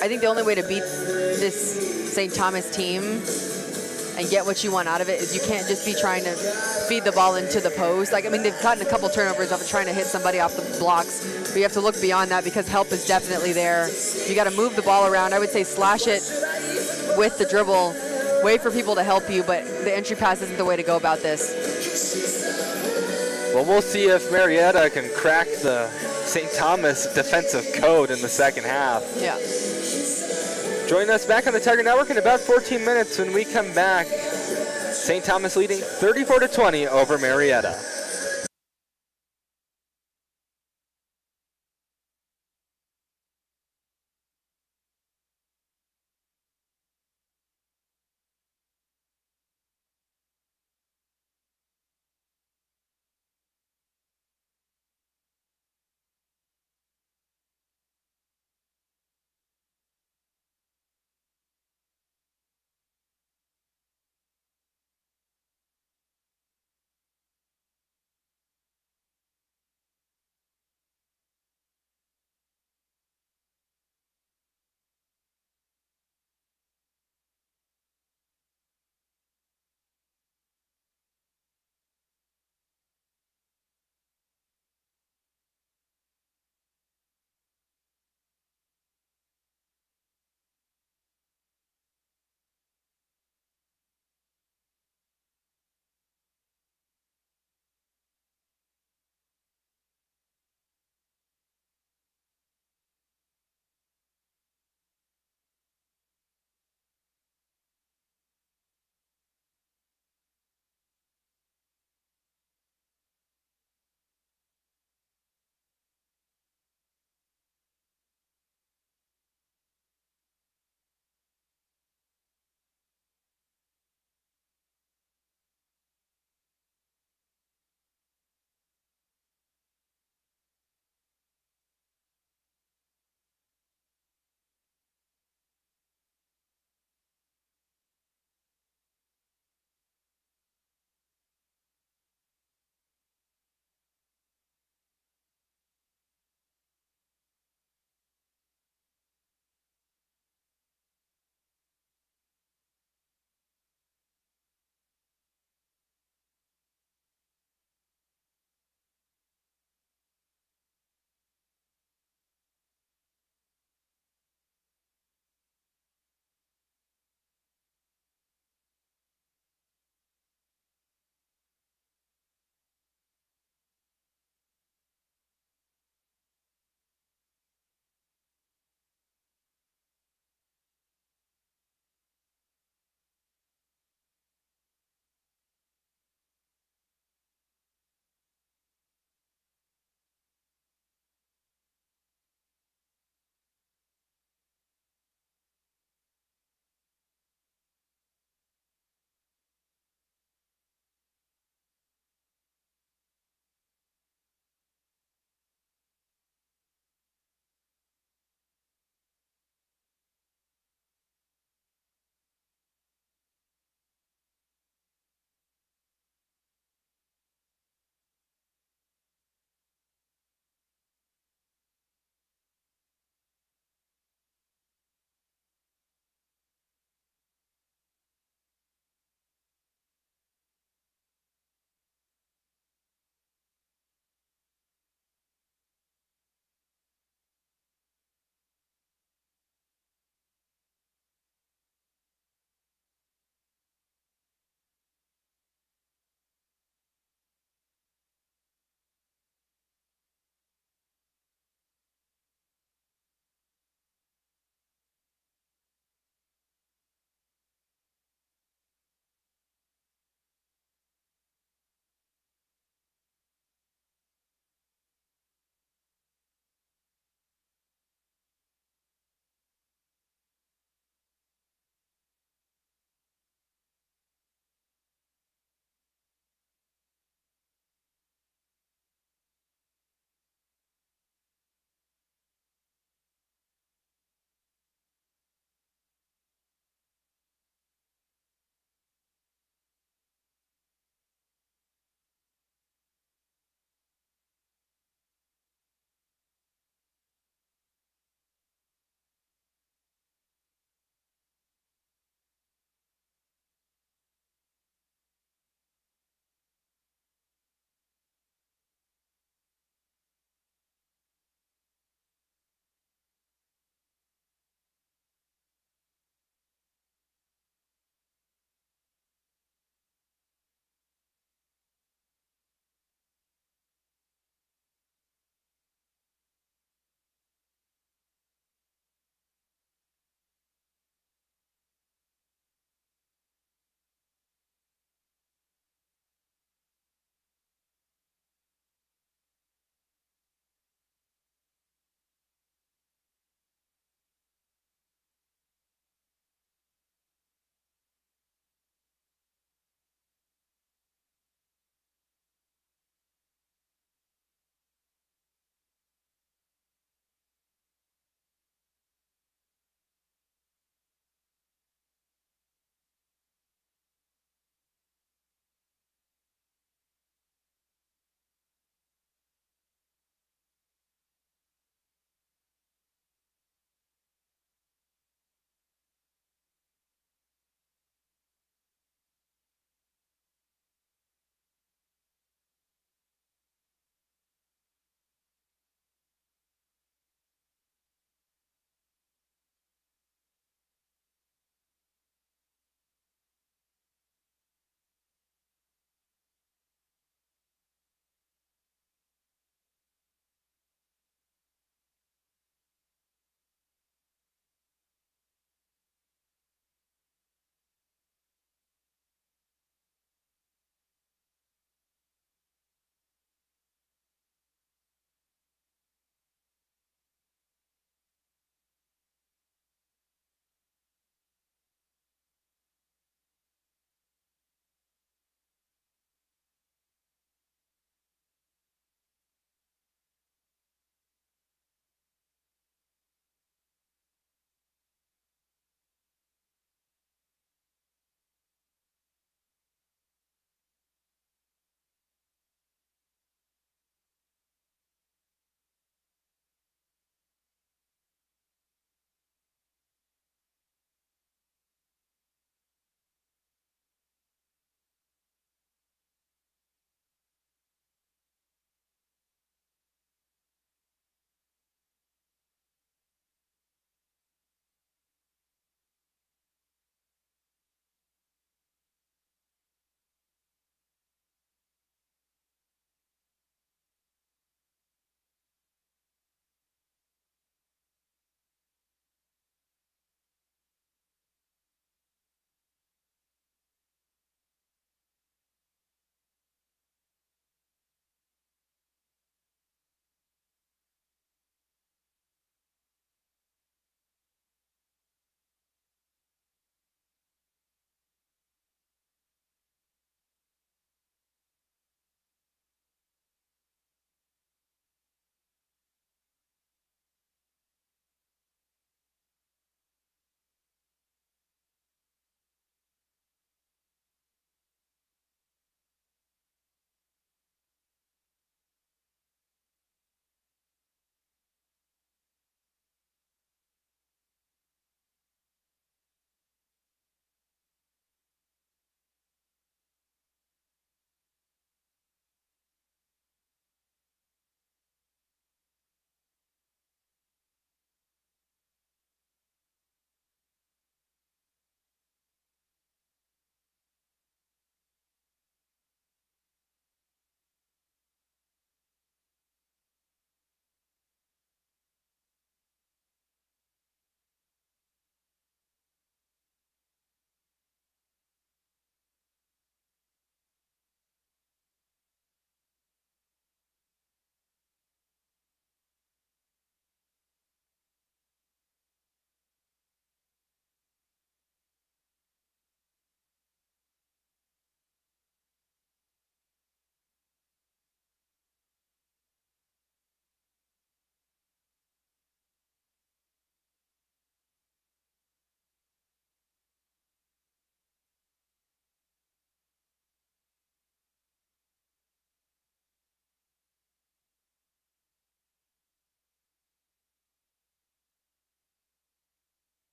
I think the only way to beat this St. Thomas team and get what you want out of it is you can't just be trying to feed the ball into the post. They've gotten a couple turnovers off of trying to hit somebody off the blocks, but you have to look beyond that because help is definitely there. You got to move the ball around. I would say slash it with the dribble, wait for people to help you, but the entry pass isn't the way to go about this. Well, we'll see if Marietta can crack the St. Thomas defensive code in the second half. Yeah. Join us back on the Tiger Network in about 14 minutes when we come back. St. Thomas leading 34-20 over Marietta.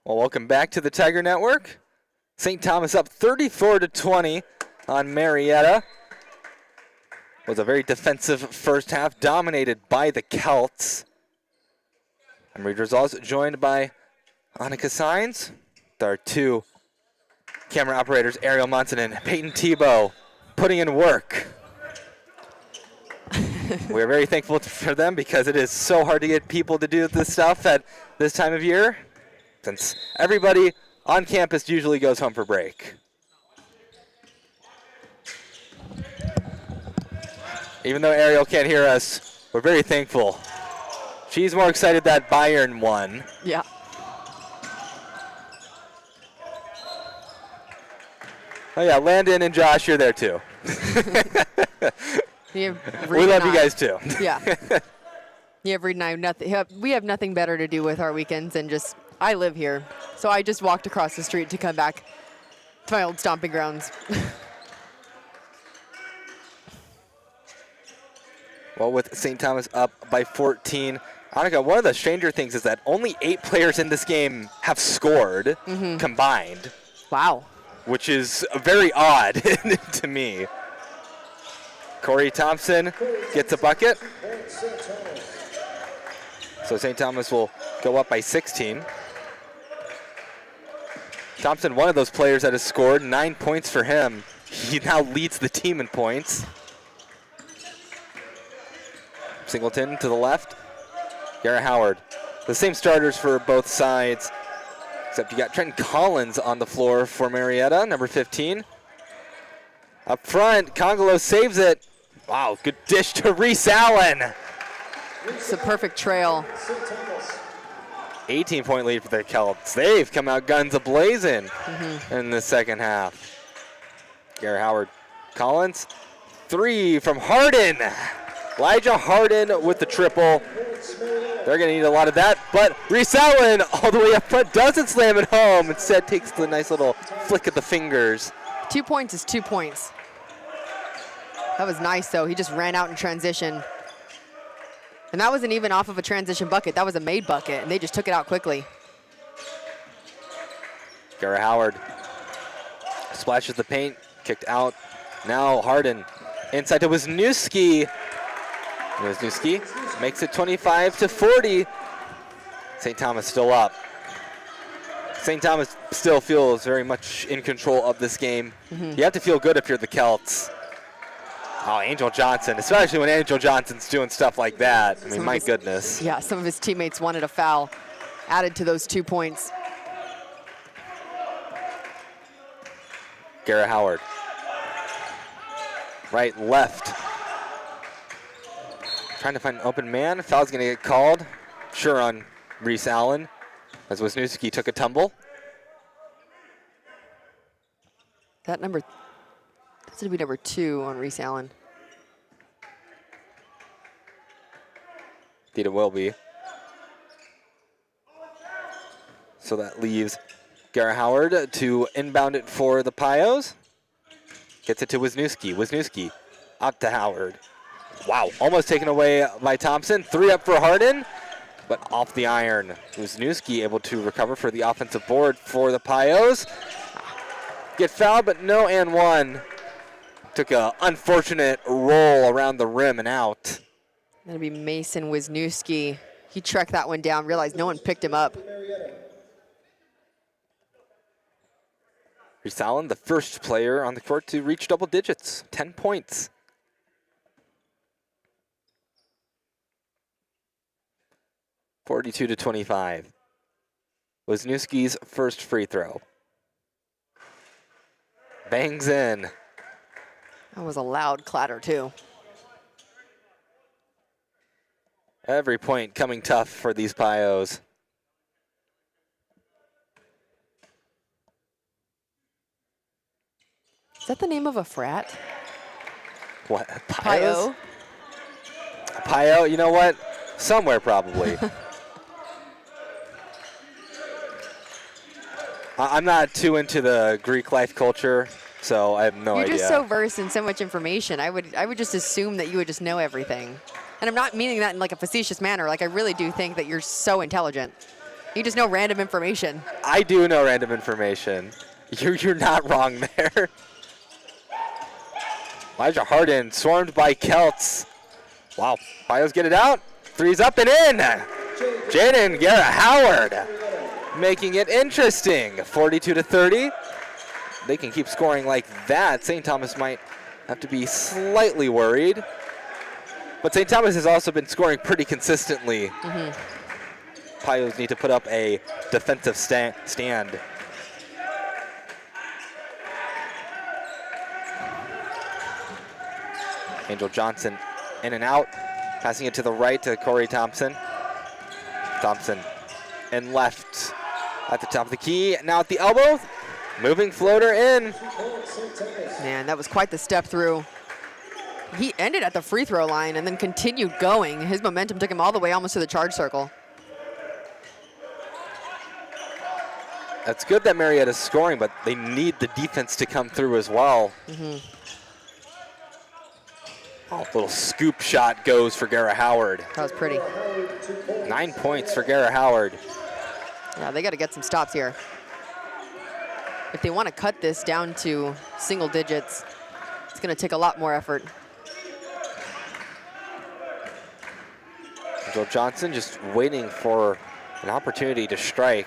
Well, welcome back to the Tiger Network. St. Thomas up 34-20 on Marietta. Was a very defensive first half, dominated by the Celts. I'm Reed Rosales, joined by Annika Saenz, with our two camera operators, Ariel Munson and Peyton Tebow, putting in work. We're very thankful for them because it is so hard to get people to do this stuff at this time of year, since everybody on campus usually goes home for break. Even though Ariel can't hear us, we're very thankful. She's more excited that Bayern won. Yeah. Oh yeah, Landon and Josh, you're there too. We love you guys too. Yeah. Yeah, Reed and I have nothing. We have nothing better to do with our weekends than just. I live here, so I just walked across the street to come back to my old stomping grounds. Well, with St. Thomas up by 14, Annika, one of the stranger things is that only 8 players in this game have scored combined. Wow. Which is very odd to me. Corey Thompson gets a bucket. So St. Thomas will go up by 16. Thompson, one of those players that has scored, 9 points for him. He now leads the team in points. Singleton to the left. Garrett Howard. The same starters for both sides, except you got Trenton Collins on the floor for Marietta, number 15. Up front, Congolo saves it. Wow, good dish to Reese Allen. It's a perfect trail. 18-point lead for the Celts. They've come out guns a-blazing in the second half. Garrett Howard. Collins. 3 from Harden. Elijah Harden with the triple. They're going to need a lot of that, but Reese Allen all the way up front doesn't slam it home. Instead takes the nice little flick of the fingers. 2 points is 2 points. That was nice, though. He just ran out in transition. And that wasn't even off of a transition bucket. That was a made bucket, and they just took it out quickly. Garrett Howard splashes the paint, kicked out. Now Harden inside to Wisniewski. Wisniewski makes it 25-40. St. Thomas still up. St. Thomas still feels very much in control of this game. You have to feel good if you're the Celts. Oh, Angel Johnson, especially when Angel Johnson's doing stuff like that. I mean, my goodness. Yeah, some of his teammates wanted a foul added to those 2 points. Garrett Howard. Right, left. Trying to find an open man. Foul's going to get called. Sure on Reese Allen, as Wisniewski took a tumble. That's going to be number 2 on Reese Allen. Indeed it will be. So that leaves Garrett Howard to inbound it for the Pios. Gets it to Wisniewski. Wisniewski out to Howard. Wow, almost taken away by Thompson. 3 up for Harden, but off the iron. Wisniewski able to recover for the offensive board for the Pios. Get fouled, but no and one. Took an unfortunate roll around the rim and out. That'll be Mason Wisniewski. He tracked that one down, realized no one picked him up. Reese Allen, the first player on the court to reach double digits, 10 points. (42-25). Wisniewski's first free throw. Bangs in. That was a loud clatter, too. Every point coming tough for these Pios. Is that the name of a frat? What? Pios? Pio, you know what? Somewhere probably. I'm not too into the Greek life culture, so I have no idea. You're just so versed in so much information. I would just assume that you would just know everything. And I'm not meaning that in like a facetious manner. Like, I really do think that you're so intelligent. You just know random information. I do know random information. You're not wrong there. Elijah Harden swarmed by Celts. Wow, Pios get it out. Three's up and in. Jaden Garrett Howard making it interesting. 42-30. They can keep scoring like that. St. Thomas might have to be slightly worried. But St. Thomas has also been scoring pretty consistently. Pios need to put up a defensive stand. Angel Johnson in and out, passing it to the right to Corey Thompson. Thompson and left at the top of the key, now at the elbow, moving floater in. Man, that was quite the step through. He ended at the free throw line and then continued going. His momentum took him all the way almost to the charge circle. That's good that Marietta's scoring, but they need the defense to come through as well. Oh, little scoop shot goes for Garrett Howard. That was pretty. 9 points for Garrett Howard. Yeah, they got to get some stops here. If they want to cut this down to single digits, it's going to take a lot more effort. Joe Johnson just waiting for an opportunity to strike.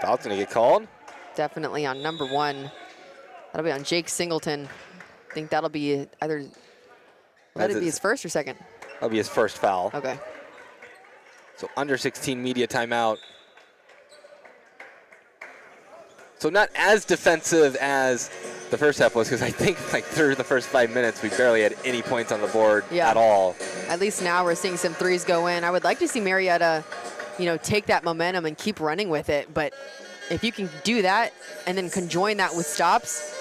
Foul's going to get called. Definitely on number 1. That'll be on Jake Singleton. I think that'll be either, that'll be his first or second? That'll be his first foul. Okay. So under 16 media timeout. So not as defensive as the first half was, because I think like through the first 5 minutes, we barely had any points on the board at all. At least now we're seeing some threes go in. I would like to see Marietta, take that momentum and keep running with it. But if you can do that and then conjoin that with stops,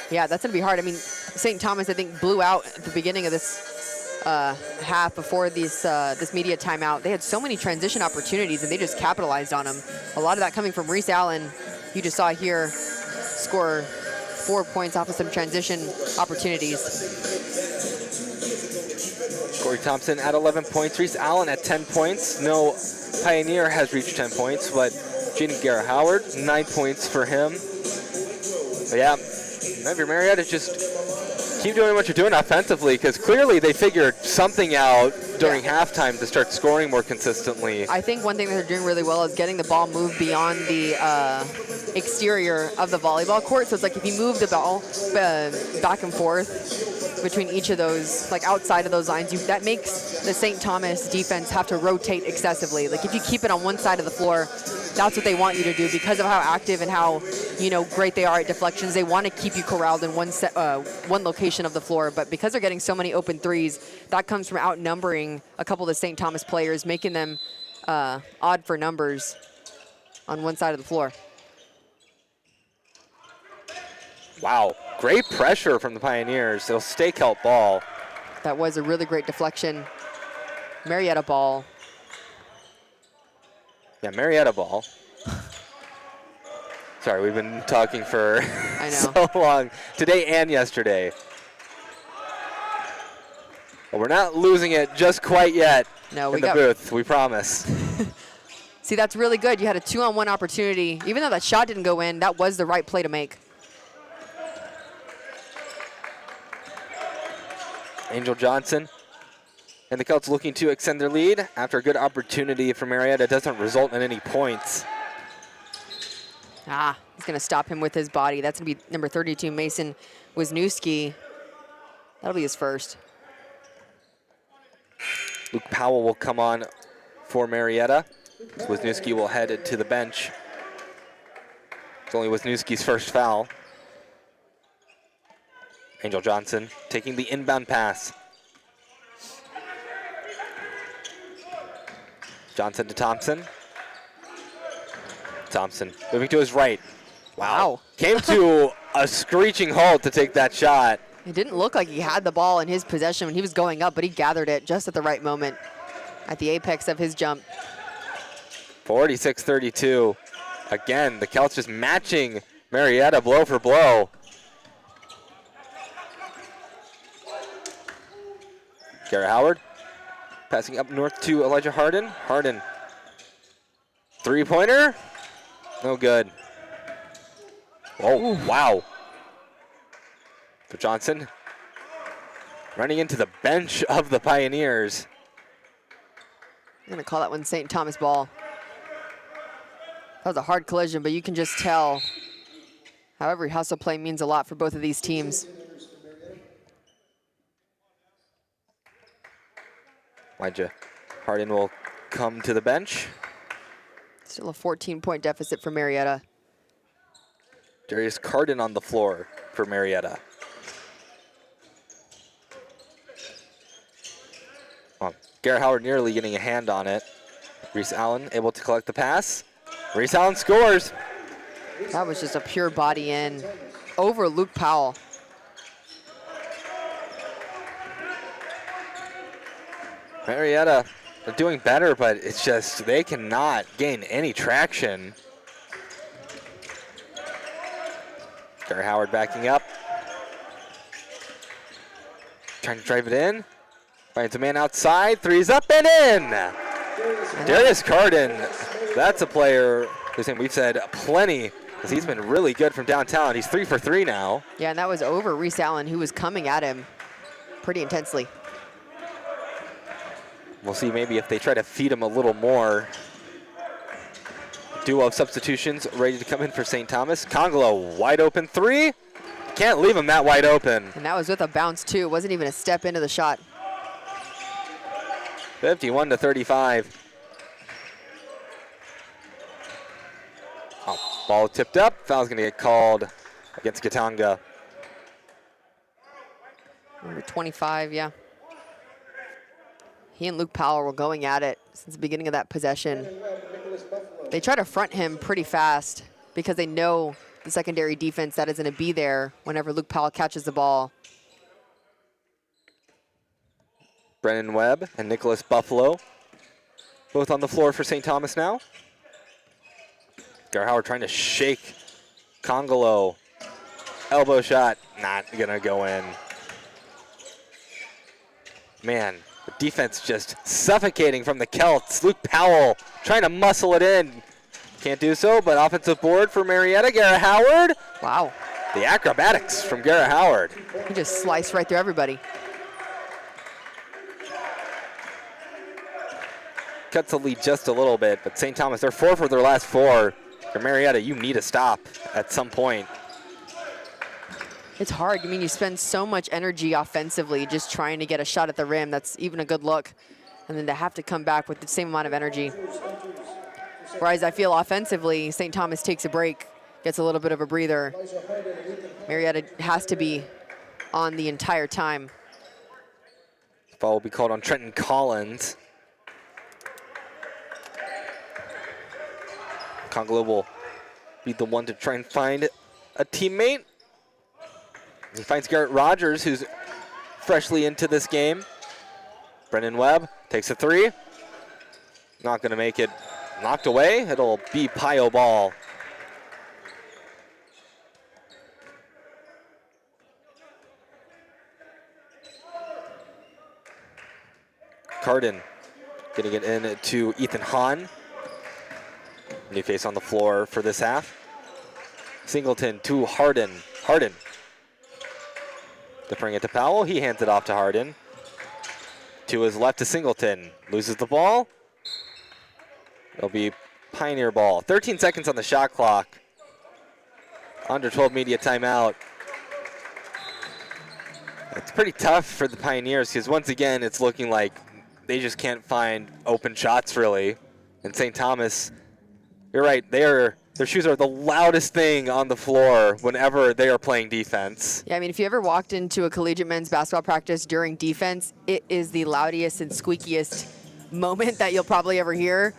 yeah, that's going to be hard. I mean, St. Thomas, I think, blew out at the beginning of this half before this media timeout. They had so many transition opportunities, and they just capitalized on them. A lot of that coming from Reese Allen, you just saw here, score 4 points off of some transition opportunities. Corey Thompson at 11 points. Reese Allen at 10 points. No Pioneer has reached 10 points, but Jaden Garrett Howard, 9 points for him. But yeah, maybe Marietta just keep doing what you're doing offensively, because clearly they figured something out during halftime to start scoring more consistently. I think one thing that they're doing really well is getting the ball moved beyond the exterior of the volleyball court. So it's like if you move the ball back and forth between each of those, like outside of those lines, that makes the St. Thomas defense have to rotate excessively. Like if you keep it on one side of the floor, that's what they want you to do because of how active and how great they are at deflections. They want to keep you corralled in one location of the floor, but because they're getting so many open threes, that comes from outnumbering a couple of the St. Thomas players, making them odd for numbers on one side of the floor. Wow, great pressure from the Pioneers. It'll stay Celt ball. That was a really great deflection. Marietta ball. Yeah, Marietta ball. Sorry, we've been talking for so long, today and yesterday. But we're not losing it just quite yet in the booth, we promise. See, that's really good. You had a 2-on-1 opportunity. Even though that shot didn't go in, that was the right play to make. Angel Johnson and the Celts looking to extend their lead after a good opportunity for Marietta. Doesn't result in any points. He's going to stop him with his body. That's going to be number 32, Mason Wisniewski. That'll be his first. Luke Powell will come on for Marietta. Wisniewski will head to the bench. It's only Wisniewski's first foul. Angel Johnson taking the inbound pass. Johnson to Thompson. Thompson moving to his right. Wow. Came to a screeching halt to take that shot. It didn't look like he had the ball in his possession when he was going up, but he gathered it just at the right moment at the apex of his jump. 46-32. Again, the Celts just matching Marietta blow for blow. Garrett Howard Passing up north to Elijah Harden. Harden. Three-pointer. No good. Oh, wow. For Johnson. Running into the bench of the Pioneers. I'm going to call that one St. Thomas ball. That was a hard collision, but you can just tell how every hustle play means a lot for both of these teams. Elijah Harden will come to the bench. Still a 14-point deficit for Marietta. Darius Carden on the floor for Marietta. Garrett Howard nearly getting a hand on it. Reese Allen able to collect the pass. Reese Allen scores. That was just a pure body in over Luke Powell. Marietta are doing better, but it's just they cannot gain any traction. Garrett Howard backing up. Trying to drive it in. Finds a man outside. Three's up and in. Darius Carden, that's a player whose name we've said plenty, because he's been really good from downtown. He's 3 for 3 now. Yeah, and that was over Reese Allen, who was coming at him pretty intensely. We'll see maybe if they try to feed him a little more. Duo of substitutions ready to come in for St. Thomas. Congolo, wide open three. Can't leave him that wide open. And that was with a bounce, too. It wasn't even a step into the shot. 51-35. Oh, ball tipped up. Foul's going to get called against Katanga. Number 25, yeah. He and Luke Powell were going at it since the beginning of that possession. They try to front him pretty fast because they know the secondary defense that is going to be there whenever Luke Powell catches the ball. Brennan Webb and Nicholas Buffalo both on the floor for St. Thomas now. Garrett Howard trying to shake Congolo. Elbow shot, not gonna go in. Man, the defense just suffocating from the Celts. Luke Powell trying to muscle it in. Can't do so, but offensive board for Marietta. Garrett Howard. Wow. The acrobatics from Garrett Howard. He just sliced right through everybody. Cuts the lead just a little bit, but St. Thomas, they're 4 for their last 4. For Marietta, you need a stop at some point. It's hard. I mean, you spend so much energy offensively just trying to get a shot at the rim. That's even a good look. And then to have to come back with the same amount of energy. Whereas I feel offensively, St. Thomas takes a break, gets a little bit of a breather. Marietta has to be on the entire time. Foul will be called on Trenton Collins. Congolo will be the one to try and find a teammate. He finds Garrett Rogers, who's freshly into this game. Brennan Webb takes a three. Not going to make it. Knocked away. It'll be Pio ball. Carden getting it in to Ethan Hahn. New face on the floor for this half. Singleton to Harden. Harden. Deferring it to Powell. He hands it off to Harden. To his left to Singleton. Loses the ball. It'll be Pioneer ball. 13 seconds on the shot clock. Under 12 media timeout. It's pretty tough for the Pioneers because once again it's looking like they just can't find open shots really. And St. Thomas, you're right, their shoes are the loudest thing on the floor whenever they are playing defense. Yeah, I mean, if you ever walked into a collegiate men's basketball practice during defense, it is the loudest and squeakiest moment that you'll probably ever hear.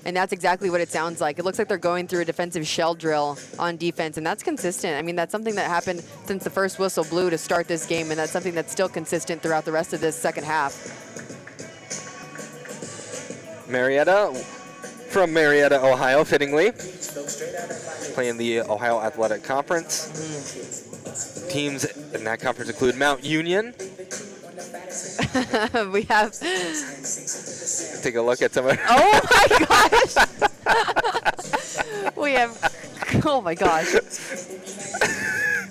And that's exactly what it sounds like. It looks like they're going through a defensive shell drill on defense, and that's consistent. I mean, that's something that happened since the first whistle blew to start this game, and that's something that's still consistent throughout the rest of this second half. Marietta, from Marietta, Ohio, fittingly, playing the Ohio Athletic Conference. Teams in that conference include Mount Union, We have. Take a look at some of. Oh my gosh. We have. Oh my gosh.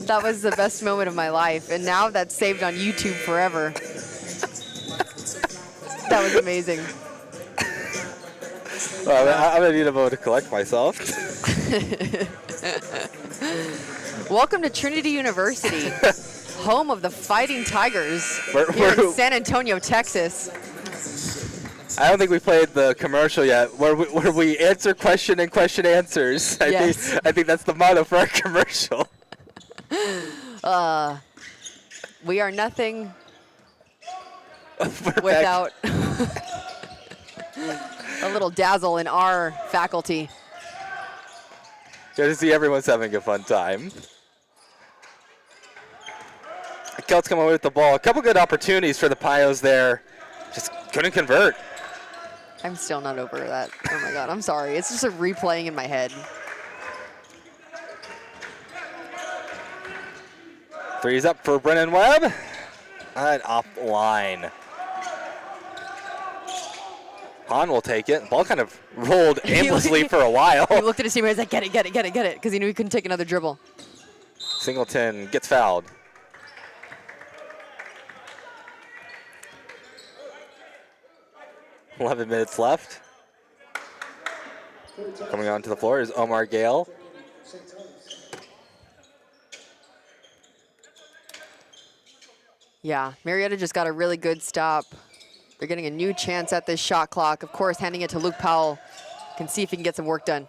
That was the best moment of my life, and now that's saved on YouTube forever. That was amazing. Well, I'm gonna need a moment to collect myself. Welcome to Trinity University, home of the Fighting Tigers here in San Antonio, Texas. I don't think we played the commercial yet, where we answer question and question answers. I think that's the motto for our commercial. We are nothing without a little dazzle in our faculty. Good to see everyone's having a fun time. The Celts come away with the ball. A couple good opportunities for the Pios there. Just couldn't convert. I'm still not over that. Oh my God, I'm sorry. It's just a replaying in my head. Three's up for Brennan Webb. And off the line. Hahn will take it. Ball kind of rolled aimlessly for a while. He looked at his teammate and was like, get it, get it, get it, get it, because he knew he couldn't take another dribble. Singleton gets fouled. "11 minutes left." Coming onto the floor is Omar Gale. Yeah, Marietta just got a really good stop. They're getting a new chance at this shot clock. Of course, handing it to Luke Powell. Can see if he can get some work done.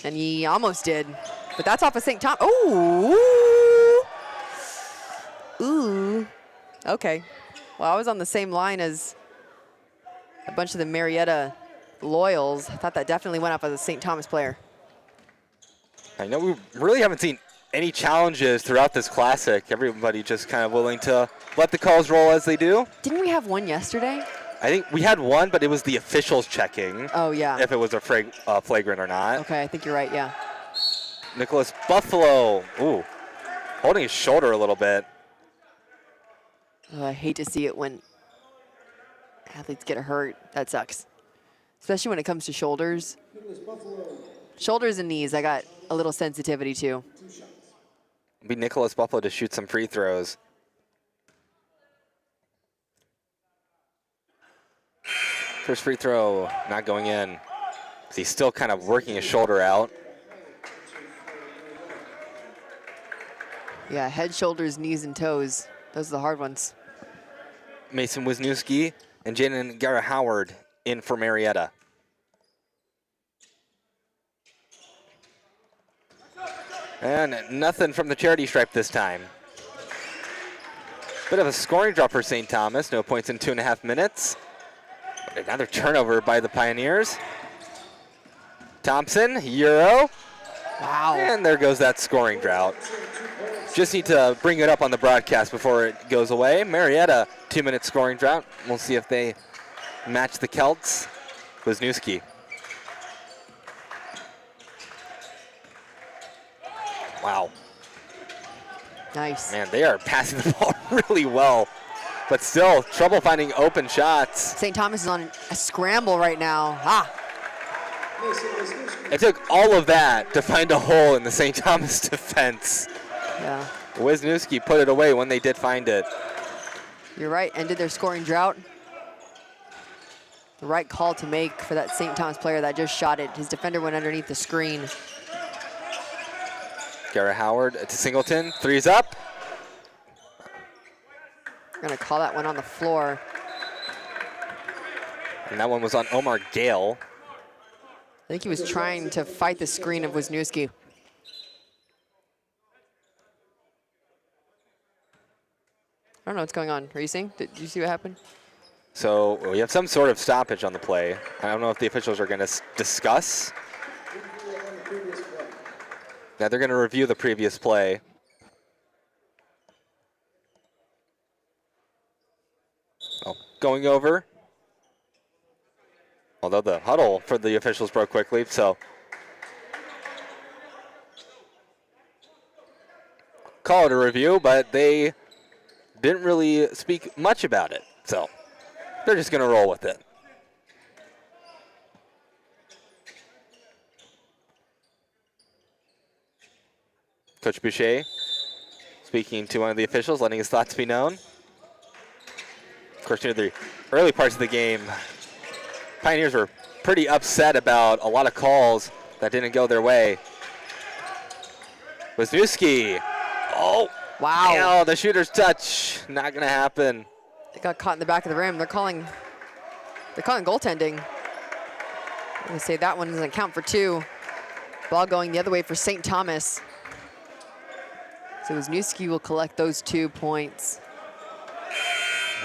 And he almost did. But that's off of St. Thomas. Oh! Ooh. Okay. Well, I was on the same line as a bunch of the Marietta loyals. I thought that definitely went up as a St. Thomas player. I know we really haven't seen any challenges throughout this classic. Everybody just kind of willing to let the calls roll as they do. Didn't we have one yesterday? I think we had one, but it was the officials checking. Oh, yeah. If it was a flagrant or not. Okay, I think you're right, yeah. Nicholas Buffalo, ooh, holding his shoulder a little bit. Oh, I hate to see it when athletes get hurt. That sucks. Especially when it comes to shoulders. Shoulders and knees, I got a little sensitivity to. Be Nicholas Buffalo to shoot some free throws. First free throw not going in. He's still kind of working his shoulder out. Yeah, head, shoulders, knees, and toes. Those are the hard ones. Mason Wisniewski and Jaden Garrett Howard in for Marietta. And nothing from the charity stripe this time. Bit of a scoring drop for St. Thomas. No points in 2.5 minutes. But another turnover by the Pioneers. Thompson, Euro. Wow. And there goes that scoring drought. Just need to bring it up on the broadcast before it goes away. Marietta, 2-minute scoring drought. We'll see if they match the Celts. Wisniewski. Wow. Nice. Man, they are passing the ball really well. But still, trouble finding open shots. St. Thomas is on a scramble right now. Ah. It took all of that to find a hole in the St. Thomas defense. Yeah. Wisniewski put it away when they did find it. You're right, ended their scoring drought. The right call to make for that St. Thomas player that just shot it. His defender went underneath the screen. Garrett Howard to Singleton. Three's up. We're going to call that one on the floor. And that one was on Omar Gale. I think he was trying to fight the screen of Wisniewski. I don't know what's going on. Are you seeing? Did you see what happened? So we have some sort of stoppage on the play. I don't know if the officials are going to discuss. Now they're going to review the previous play. Oh, going over. Although the huddle for the officials broke quickly, so. Call it a review, but they didn't really speak much about it. So they're just going to roll with it. Coach Boucher speaking to one of the officials, letting his thoughts be known. Of course, near the early parts of the game, Pioneers were pretty upset about a lot of calls that didn't go their way. Wisniewski. Oh, wow. Oh, the shooter's touch. Not going to happen. They got caught in the back of the rim. They're calling goaltending. I'm going to say that one doesn't count for 2. Ball going the other way for St. Thomas. So Wisniewski will collect those 2 points.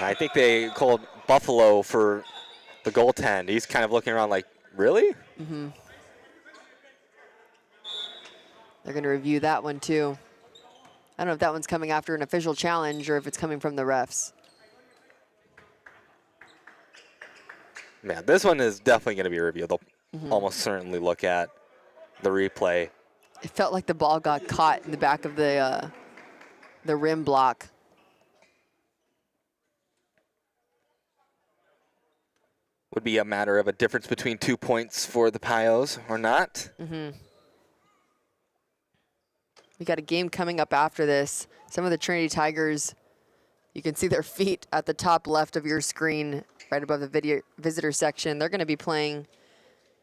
I think they called Buffalo for the goaltend. He's kind of looking around like, really? Mm-hmm. They're going to review that one too. I don't know if that one's coming after an official challenge or if it's coming from the refs. Man, this one is definitely going to be reviewed. They'll almost certainly look at the replay. It felt like the ball got caught in the back of the rim block. Would be a matter of a difference between 2 points for the Pios or not. We got a game coming up after this. Some of the Trinity Tigers, you can see their feet at the top left of your screen, right above the visitor section. They're going to be playing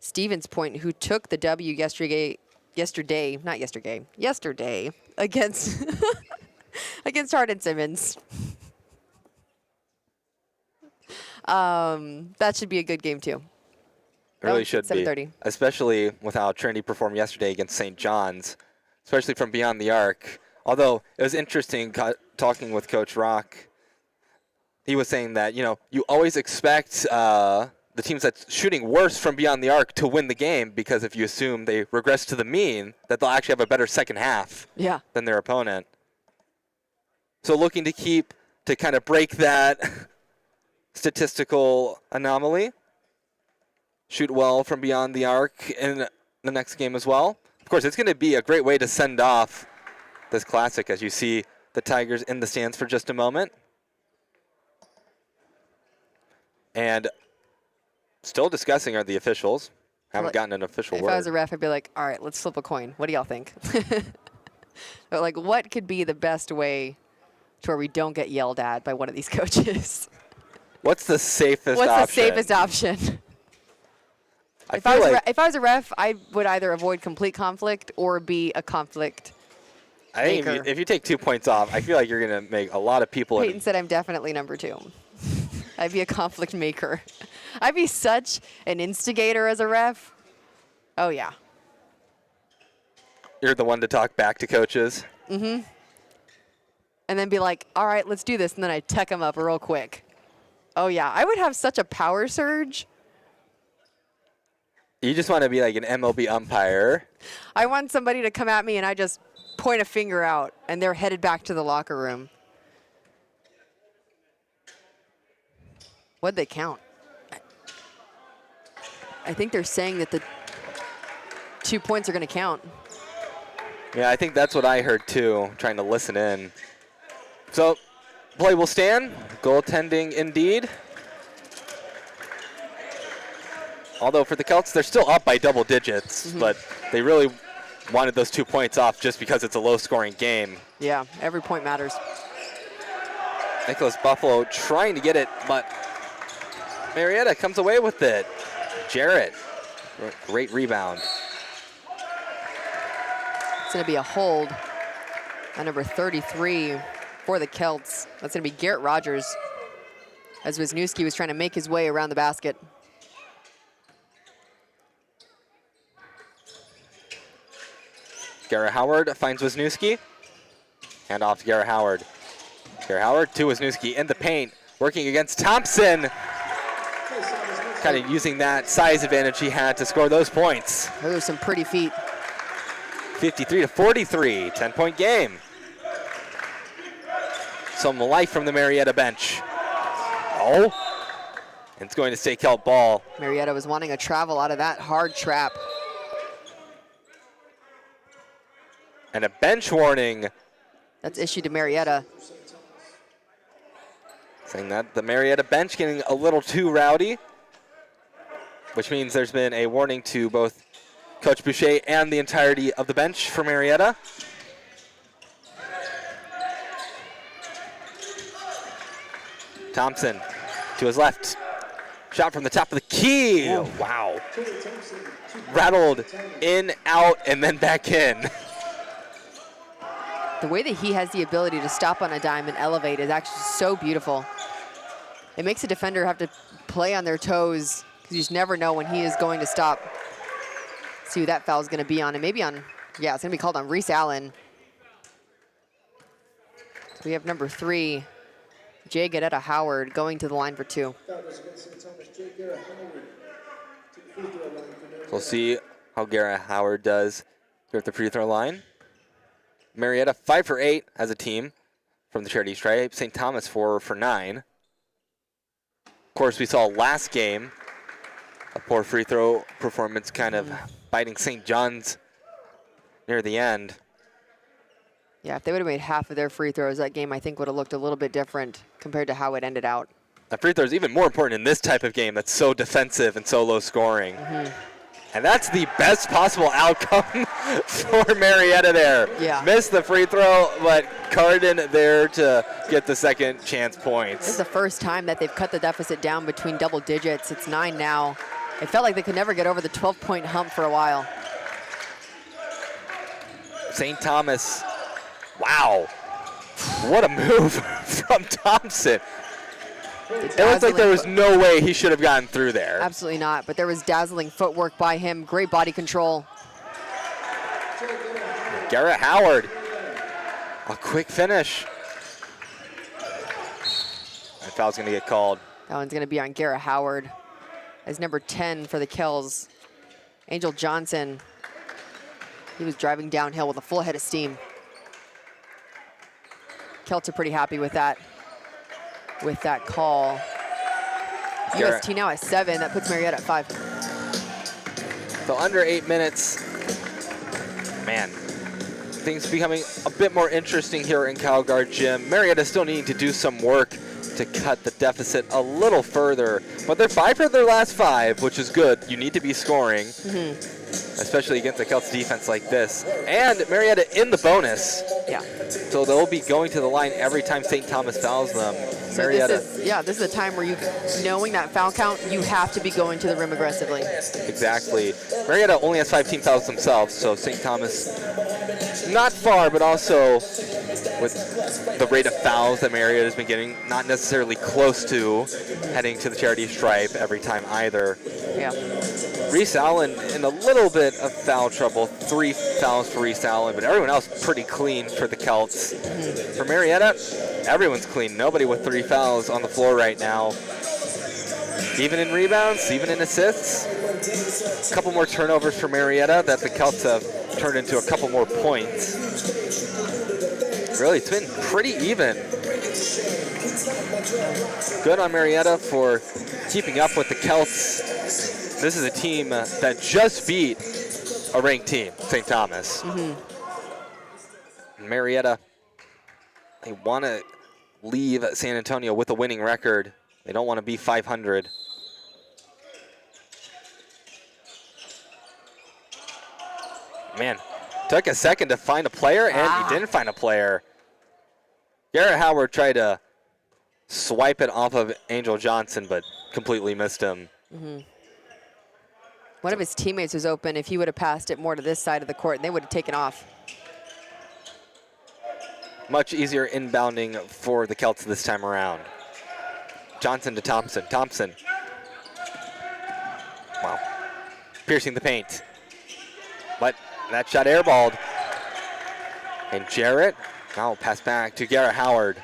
Stevens Point, who took the W yesterday against against Hardin-Simmons. That should be a good game too. It really should be, 7:30. especially with how Trinity performed yesterday against St. John's, especially from beyond the arc. Although it was interesting talking with Coach Rock. He was saying that, you always expect the teams that's shooting worse from beyond the arc to win the game, because if you assume they regress to the mean, that they'll actually have a better second half than their opponent. So looking to kind of break that statistical anomaly. Shoot well from beyond the arc in the next game as well. Of course, it's going to be a great way to send off this classic as you see the Tigers in the stands for just a moment. And still discussing are the officials. Haven't gotten an official word. If I was a ref, I'd be like, all right, let's flip a coin. What do y'all think? But like, what could be the best way to where we don't get yelled at by one of these coaches? What's the safest option? What's the safest option? If I was a ref, I would either avoid complete conflict or be a conflict maker. If you take 2 points off, I feel like you're going to make a lot of people. Peyton said I'm definitely number 2. I'd be a conflict maker. I'd be such an instigator as a ref. Oh, yeah. You're the one to talk back to coaches? Mm-hmm. And then be like, all right, let's do this. And then I'd tech them up real quick. Oh, yeah. I would have such a power surge. You just want to be like an MLB umpire. I want somebody to come at me and I just point a finger out and they're headed back to the locker room. What'd they count? I think they're saying that the 2 points are going to count. Yeah, I think that's what I heard too, trying to listen in. So, play will stand. Goaltending indeed. Although for the Celts, they're still up by double digits, but they really wanted those 2 points off just because it's a low-scoring game. Yeah, every point matters. Nicholas Buffalo trying to get it, but Marietta comes away with it. Jarrett, great rebound. It's going to be a hold on number 33 for the Celts. That's going to be Garrett Rogers, as Wisniewski was trying to make his way around the basket. Garrett Howard finds Wisniewski. Hand off to Garrett Howard. Garrett Howard to Wisniewski in the paint, working against Thompson. Kind of using that size advantage he had to score those points. Those are some pretty feet. 53-43, 10-point game. Some life from the Marietta bench. Oh, it's going to stay Celt ball. Marietta was wanting a travel out of that hard trap. And a bench warning. That's issued to Marietta. saying that the Marietta bench getting a little too rowdy, which means there's been a warning to both Coach Boucher and the entirety of the bench for Marietta. Thompson to his left. Shot from the top of the key. Oh, wow. Rattled in, out, and then back in. The way that he has the ability to stop on a dime and elevate is actually so beautiful. It makes a defender have to play on their toes because you just never know when he is going to stop. See who that foul is going to be on. And maybe on, yeah, it's going to be called on Reese Allen. So we have number 3, Jay Gadetta Howard, going to the line for 2. We'll see how Garrett Howard does here at the free throw line. Marietta 5 for 8 as a team from the charity stripe. St. Thomas 4 for 9. Of course, we saw last game a poor free throw performance kind of biting St. John's near the end. Yeah, if they would have made half of their free throws, that game I think would have looked a little bit different compared to how it ended out. The free throw is even more important in this type of game that's so defensive and so low scoring. And that's the best possible outcome for Marietta there. Yeah. Missed the free throw, but Carden there to get the second chance points. This is the first time that they've cut the deficit down between double digits. It's 9 now. It felt like they could never get over the 12-point hump for a while. St. Thomas, wow. What a move from Thompson. It looks like there was no way he should have gotten through there. Absolutely not, but there was dazzling footwork by him. Great body control. Garrett Howard, a quick finish. That foul's going to get called. That one's going to be on Garrett Howard as number 10 for the Kells. Angel Johnson, he was driving downhill with a full head of steam. Kelts are pretty happy with that call. Garrett. UST now at 7. That puts Marietta at 5. So under 8 minutes. Man, things becoming a bit more interesting here in CalGuard Gym. Marietta still needing to do some work to cut the deficit a little further. But they're 5 for their last 5, which is good. You need to be scoring, especially against the Celts defense like this. And Marietta in the bonus. Yeah. So they'll be going to the line every time St. Thomas fouls them. So this is a time where knowing that foul count, you have to be going to the rim aggressively. Exactly. Marietta only has 5 team fouls themselves, so St. Thomas not far, but also with the rate of fouls that Marietta has been getting, not necessarily close to heading to the charity stripe every time either. Yeah. Reese Allen in a little bit of foul trouble. 3 fouls for Reese Allen, but everyone else pretty clean for the Celts. For Marietta, everyone's clean. Nobody with 3 fouls on the floor right now. Even in rebounds, even in assists. A couple more turnovers for Marietta that the Celts have turned into a couple more points. Really, it's been pretty even. Good on Marietta for keeping up with the Celts. This is a team that just beat a ranked team, St. Thomas. Marietta, they want to leave San Antonio with a winning record. They don't want to be 500. Man, took a second to find a player, and he didn't find a player. Garrett Howard tried to swipe it off of Angel Johnson, but completely missed him. One of his teammates was open. If he would have passed it more to this side of the court, and they would have taken off. Much easier inbounding for the Celts this time around. Johnson to Thompson. Thompson. Wow. Piercing the paint. But that shot airballed. And Jarrett now pass back to Garrett Howard.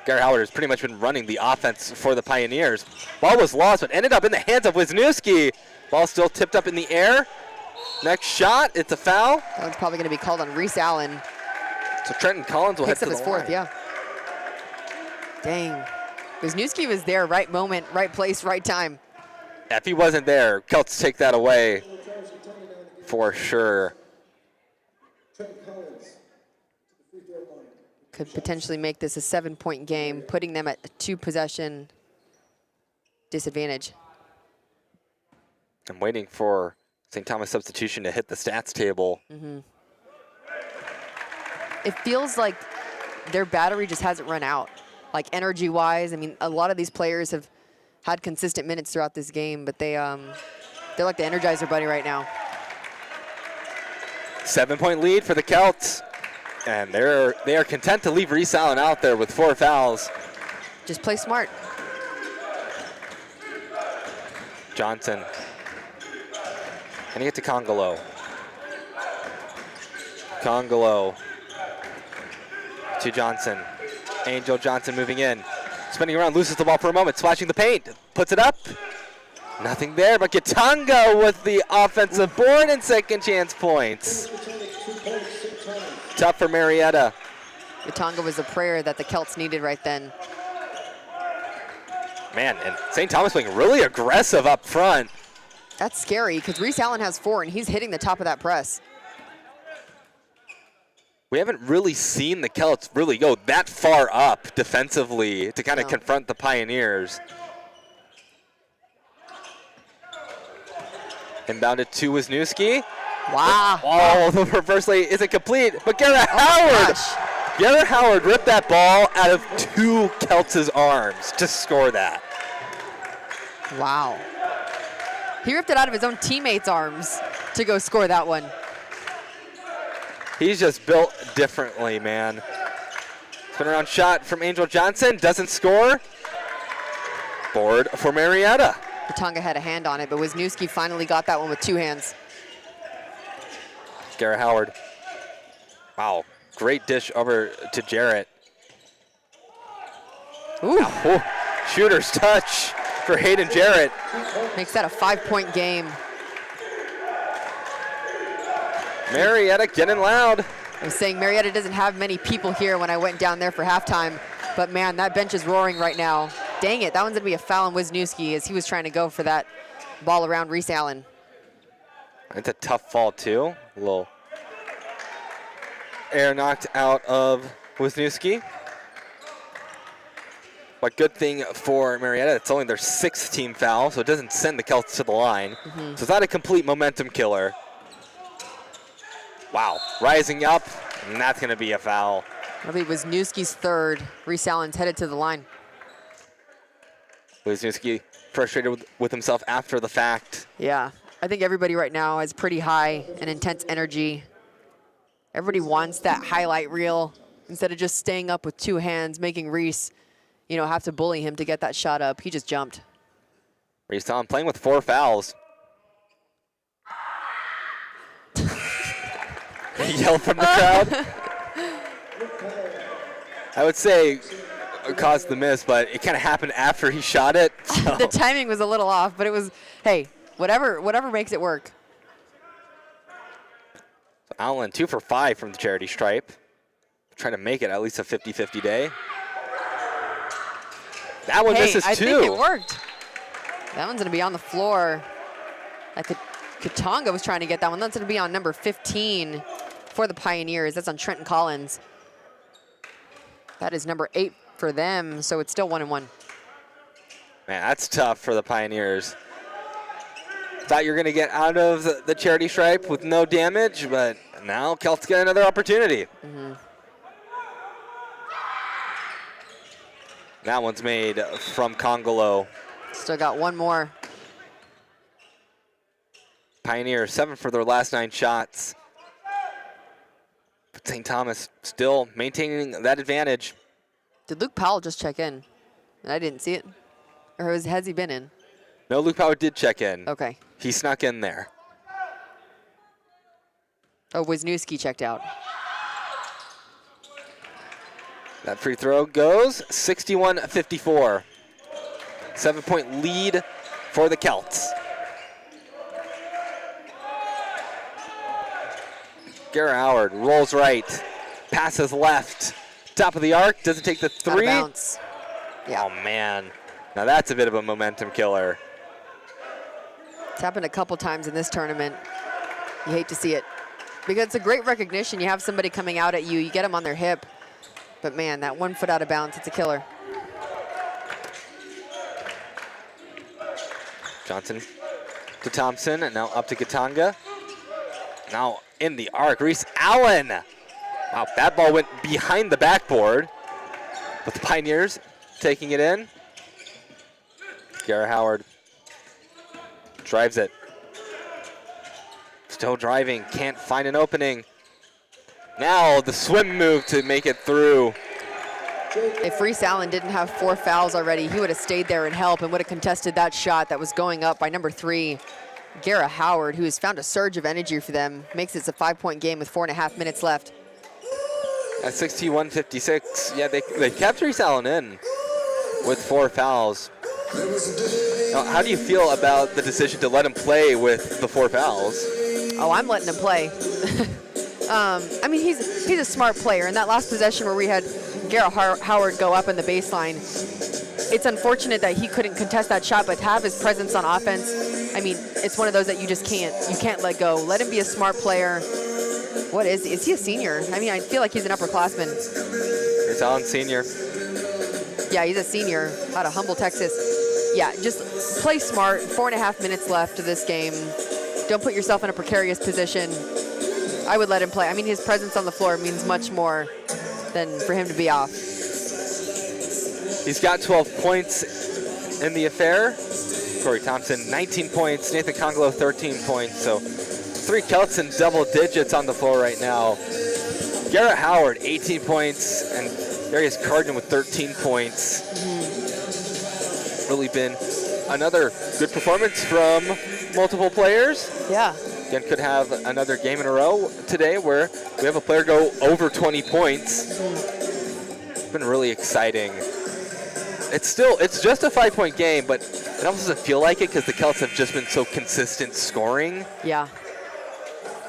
Garrett Howard has pretty much been running the offense for the Pioneers. Ball was lost, but ended up in the hands of Wisniewski. Ball still tipped up in the air. Next shot, it's a foul. That one's probably going to be called on Reese Allen. So Trenton Collins will head to the line. Picks up his 4th, yeah. Dang. Wisniewski was there, right moment, right place, right time. If he wasn't there, Celts take that away for sure. could potentially make this a 7-point game, putting them at a 2-possession disadvantage. I'm waiting for St. Thomas substitution to hit the stats table. It feels like their battery just hasn't run out. Like energy-wise, I mean, a lot of these players have had consistent minutes throughout this game, but they're like the Energizer Bunny right now. 7-point lead for the Celts. And they are content to leave Reese Allen out there with 4 fouls. Just play smart. Johnson. And he get to Congolo. Congolo to Johnson. Angel Johnson moving in. Spinning around, loses the ball for a moment, splashing the paint. Puts it up. Nothing there, but Katonga with the offensive board and second chance points. Tough for Marietta. Katonga was a prayer that the Celts needed right then. Man, and St. Thomas being really aggressive up front. That's scary because Reese Allen has 4 and he's hitting the top of that press. We haven't really seen the Celts really go that far up defensively to kind of confront the Pioneers. Inbounded to Wisniewski. Wow. Oh, the reverse lay isn't complete, but Garrett Howard. Garrett Howard ripped that ball out of 2 Celts' arms to score that. Wow. He ripped it out of his own teammates' arms to go score that one. He's just built differently, man. Spin around shot from Angel Johnson, doesn't score. Board for Marietta. Katonga had a hand on it, but Wisniewski finally got that one with 2 hands. Garrett Howard. Wow, great dish over to Jarrett. Ooh. Oh, shooter's touch for Hayden Jarrett. Makes that a 5-point game. Marietta getting loud. I was saying Marietta doesn't have many people here when I went down there for halftime, but man, that bench is roaring right now. Dang it, that one's gonna be a foul on Wisniewski as he was trying to go for that ball around Reese Allen. It's a tough fall too. A little air knocked out of Wisniewski. But good thing for Marietta, it's only their 6th team foul, so it doesn't send the Celts to the line. So it's not a complete momentum killer. Wow, rising up, and that's gonna be a foul. That'll be Wisniewski's 3rd. Reese Allen's headed to the line. Wisniewski frustrated with himself after the fact. Yeah, I think everybody right now has pretty high and intense energy. Everybody wants that highlight reel instead of just staying up with 2 hands, making Reese, have to bully him to get that shot up. He just jumped. Reese Allen playing with 4 fouls. Yell from the crowd. I would say it caused the miss, but it kind of happened after he shot it. So. The timing was a little off, but it was, hey, whatever makes it work. So Allen 2 for 5 from the charity stripe. Trying to make it at least a 50-50 day. That one misses too. I think it worked. That one's gonna be on the floor. Katonga was trying to get that one. That's gonna be on number 15 for the Pioneers. That's on Trenton Collins. That is number 8 for them, so it's still 1-1. Man, that's tough for the Pioneers. Thought you were gonna get out of the charity stripe with no damage, but now Celts get another opportunity. That one's made from Congolo. Still got one more. Pioneers 7 for their last 9 shots. But St. Thomas still maintaining that advantage. Did Luke Powell just check in? And I didn't see it. Or has he been in? No, Luke Powell did check in. Okay. He snuck in there. Oh, Wisniewski checked out. That free throw goes 61-54. 7-point lead for the Celts. Garrett Howard rolls right, passes left, top of the arc, doesn't take the 3. Out of bounds. Yeah. Oh man, now that's a bit of a momentum killer. It's happened a couple times in this tournament. You hate to see it. Because it's a great recognition. You have somebody coming out at you, you get them on their hip, But man, that 1 foot out of bounds, it's a killer. Johnson to Thompson, and now up to Katanga. Now in the arc, Reese Allen. Wow, that ball went behind the backboard. But the Pioneers taking it in. Garrett Howard drives it. Still driving, can't find an opening. Now the swim move to make it through. If Reese Allen didn't have 4 fouls already, he would have stayed there and helped and would have contested that shot that was going up by number 3, Garrett Howard, who has found a surge of energy for them. Makes it a 5-point game with 4.5 minutes left. At 61-56, yeah, they kept Reese Allen in with 4 fouls. Now, how do you feel about the decision to let him play with the 4 fouls? Oh, I'm letting him play. I mean, he's a smart player. In that last possession where we had Garrett Howard go up in the baseline, it's unfortunate that he couldn't contest that shot, but to have his presence on offense, I mean, it's one of those that you just can't let go. Let him be a smart player. What is he a senior? I mean, I feel like he's an upperclassman. He's Allen senior. Yeah, he's a senior out of Humble, Texas. Yeah, just play smart. 4.5 minutes left of this game. Don't put yourself in a precarious position. I would let him play. I mean, his presence on the floor means much more than for him to be off. He's got 12 points in the affair. Corey Thompson, 19 points. Nathan Congolo, 13 points. So 3 Celts in double digits on the floor right now. Garrett Howard, 18 points, and Darius Carden with 13 points. Really been another good performance from multiple players. Yeah. Again, could have another game in a row today where we have a player go over 20 points. It's been really exciting. It's just a 5-point game, but it almost doesn't feel like it because the Celts have just been so consistent scoring. Yeah,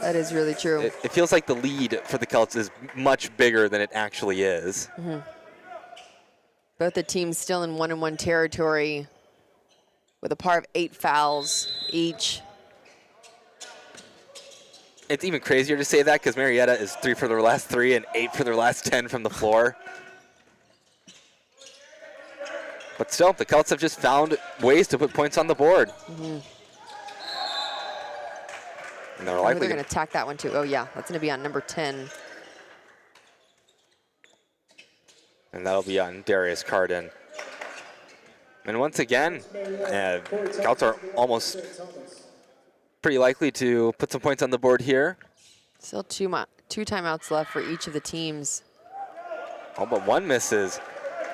that is really true. It feels like the lead for the Celts is much bigger than it actually is. Both the teams still in 1-1 territory with a par of 8 fouls each. It's even crazier to say that because Marietta is 3 for their last 3 and 8 for their last 10 from the floor. But still, the Celts have just found ways to put points on the board. And they're likely going to attack that one too. Oh yeah, that's going to be on number 10. And that'll be on Darius Carden. And once again, Celts are almost pretty likely to put some points on the board here. Still two timeouts left for each of the teams. Oh, but one misses.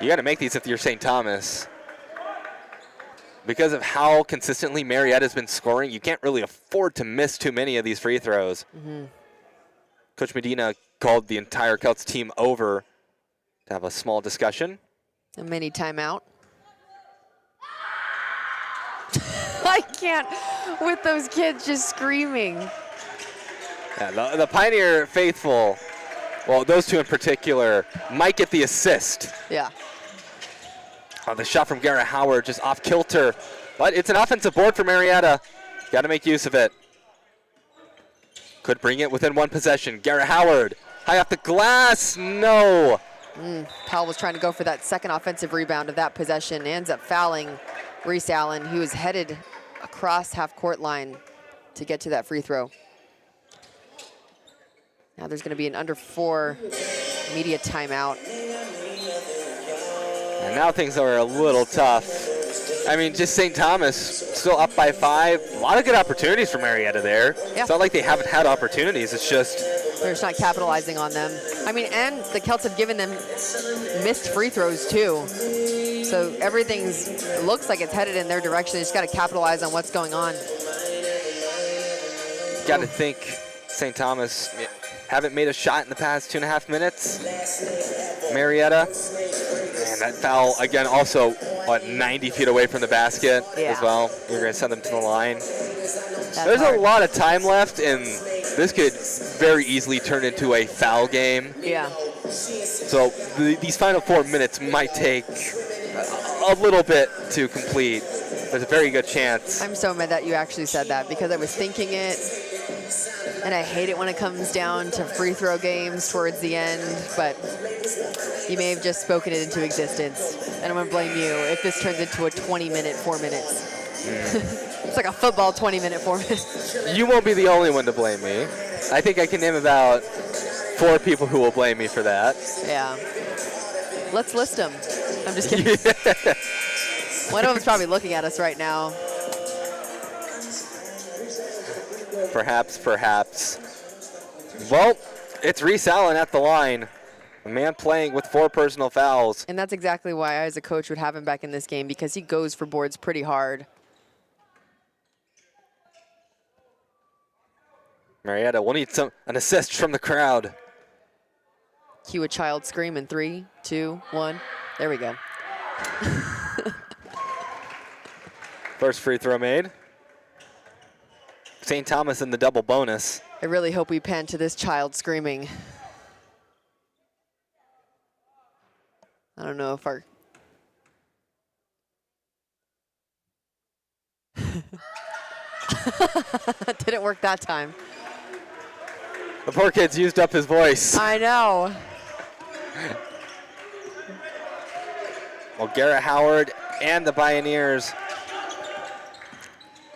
You got to make these if you're St. Thomas. Because of how consistently Marietta's been scoring, you can't really afford to miss too many of these free throws. Coach Medina called the entire Celts team over to have a small discussion. A mini timeout. I can't with those kids just screaming. Yeah, the Pioneer faithful, well, those two in particular, might get the assist. Yeah. The shot from Garrett Howard just off kilter, but it's an offensive board for Marietta. Got to make use of it. Could bring it within one possession. Garrett Howard, high off the glass, no. Powell was trying to go for that second offensive rebound of that possession. Ends up fouling Reese Allen, who was headed across half-court line to get to that free throw. Now there's going to be an under 4 media timeout. And now things are a little tough. I mean, just St. Thomas still up by 5. A lot of good opportunities for Marietta there. Yeah. It's not like they haven't had opportunities. It's just they're just not capitalizing on them. I mean, and the Celts have given them missed free throws too. So looks like it's headed in their direction. They just got to capitalize on what's going on. Got to think St. Thomas haven't made a shot in the past 2.5 minutes. Marietta, and that foul again also 90 feet away from the basket as well. You're going to send them to the line. There's a lot of time left, and this could very easily turn into a foul game. Yeah. So these final 4 minutes might take a little bit to complete. There's a very good chance. I'm so mad that you actually said that because I was thinking it, and I hate it when it comes down to free throw games towards the end, but You may have just spoken it into existence. And I'm going to blame you if this turns into a 20-minute, 4 minutes. It's like a football 20-minute, 4 minutes. You won't be the only one to blame me. I think I can name about 4 people who will blame me for that. Yeah. Let's list them. I'm just kidding. Yeah. One of them's probably looking at us right now. Perhaps. Well, it's Reese Allen at the line. A man playing with 4 personal fouls. And that's exactly why I, as a coach, would have him back in this game, because he goes for boards pretty hard. Marietta will need an assist from the crowd. Cue a child scream in 3, 2, 1. There we go. First free throw made. St. Thomas in the double bonus. I really hope we pan to this child screaming. I don't know if our... Didn't work that time. The poor kid's used up his voice. I know. Well, Garrett Howard and the Pioneers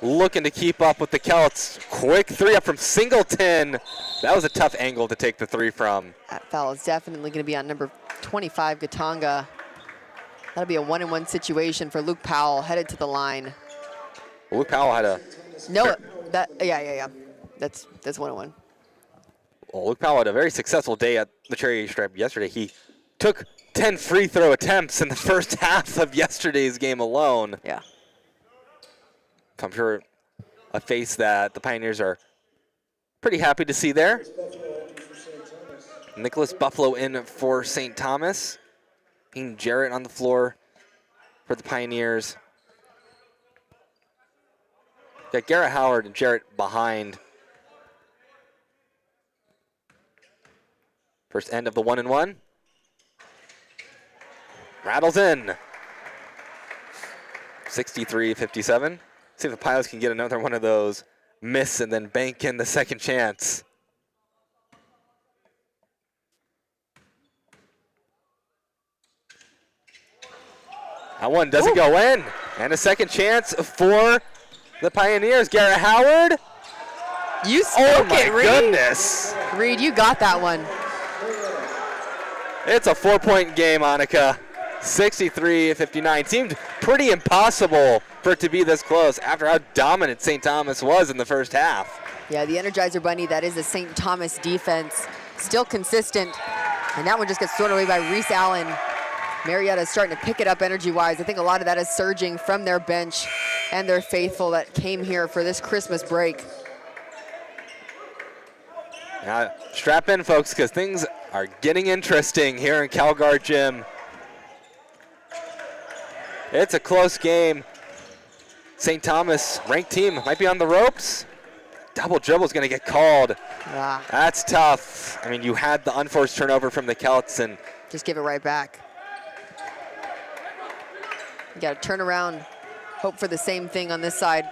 looking to keep up with the Celts. Quick 3 up from Singleton. That was a tough angle to take the 3 from. That foul is definitely going to be on number 25, Gatonga. That'll be a 1-on-1 situation for Luke Powell, headed to the line. Well, Luke Powell had a... No, yeah. That's 1-on-1. Well, Luke Powell had a very successful day at the Cherry Stripe yesterday. He took 10 free throw attempts in the first half of yesterday's game alone. Yeah. I'm sure a face that the Pioneers are pretty happy to see there. Nicholas Buffalo in for St. Thomas. Being Jarrett on the floor for the Pioneers. Got Garrett Howard and Jarrett behind. First end of the 1-and-1. Rattles in. 63-57. See if the Pilots can get another one of those, miss, and then bank in the second chance. That one doesn't go in. And a second chance for the Pioneers. Garrett Howard. You spoke it, Reed. Goodness. Reed, you got that one. It's a 4-point game, Annika. 63-59. Seemed pretty impossible for it to be this close after how dominant St. Thomas was in the first half. Yeah, the Energizer Bunny, that is the St. Thomas defense. Still consistent. And that one just gets thrown away by Reese Allen. Marietta is starting to pick it up energy-wise. I think a lot of that is surging from their bench and their faithful that came here for this Christmas break. Now, strap in, folks, because things are getting interesting here in CalGuard Gym. It's a close game. St. Thomas, ranked team, might be on the ropes. Double dribble is going to get called. Ah. That's tough. I mean, you had the unforced turnover from the Celts, and just give it right back. You got to turn around, hope for the same thing on this side.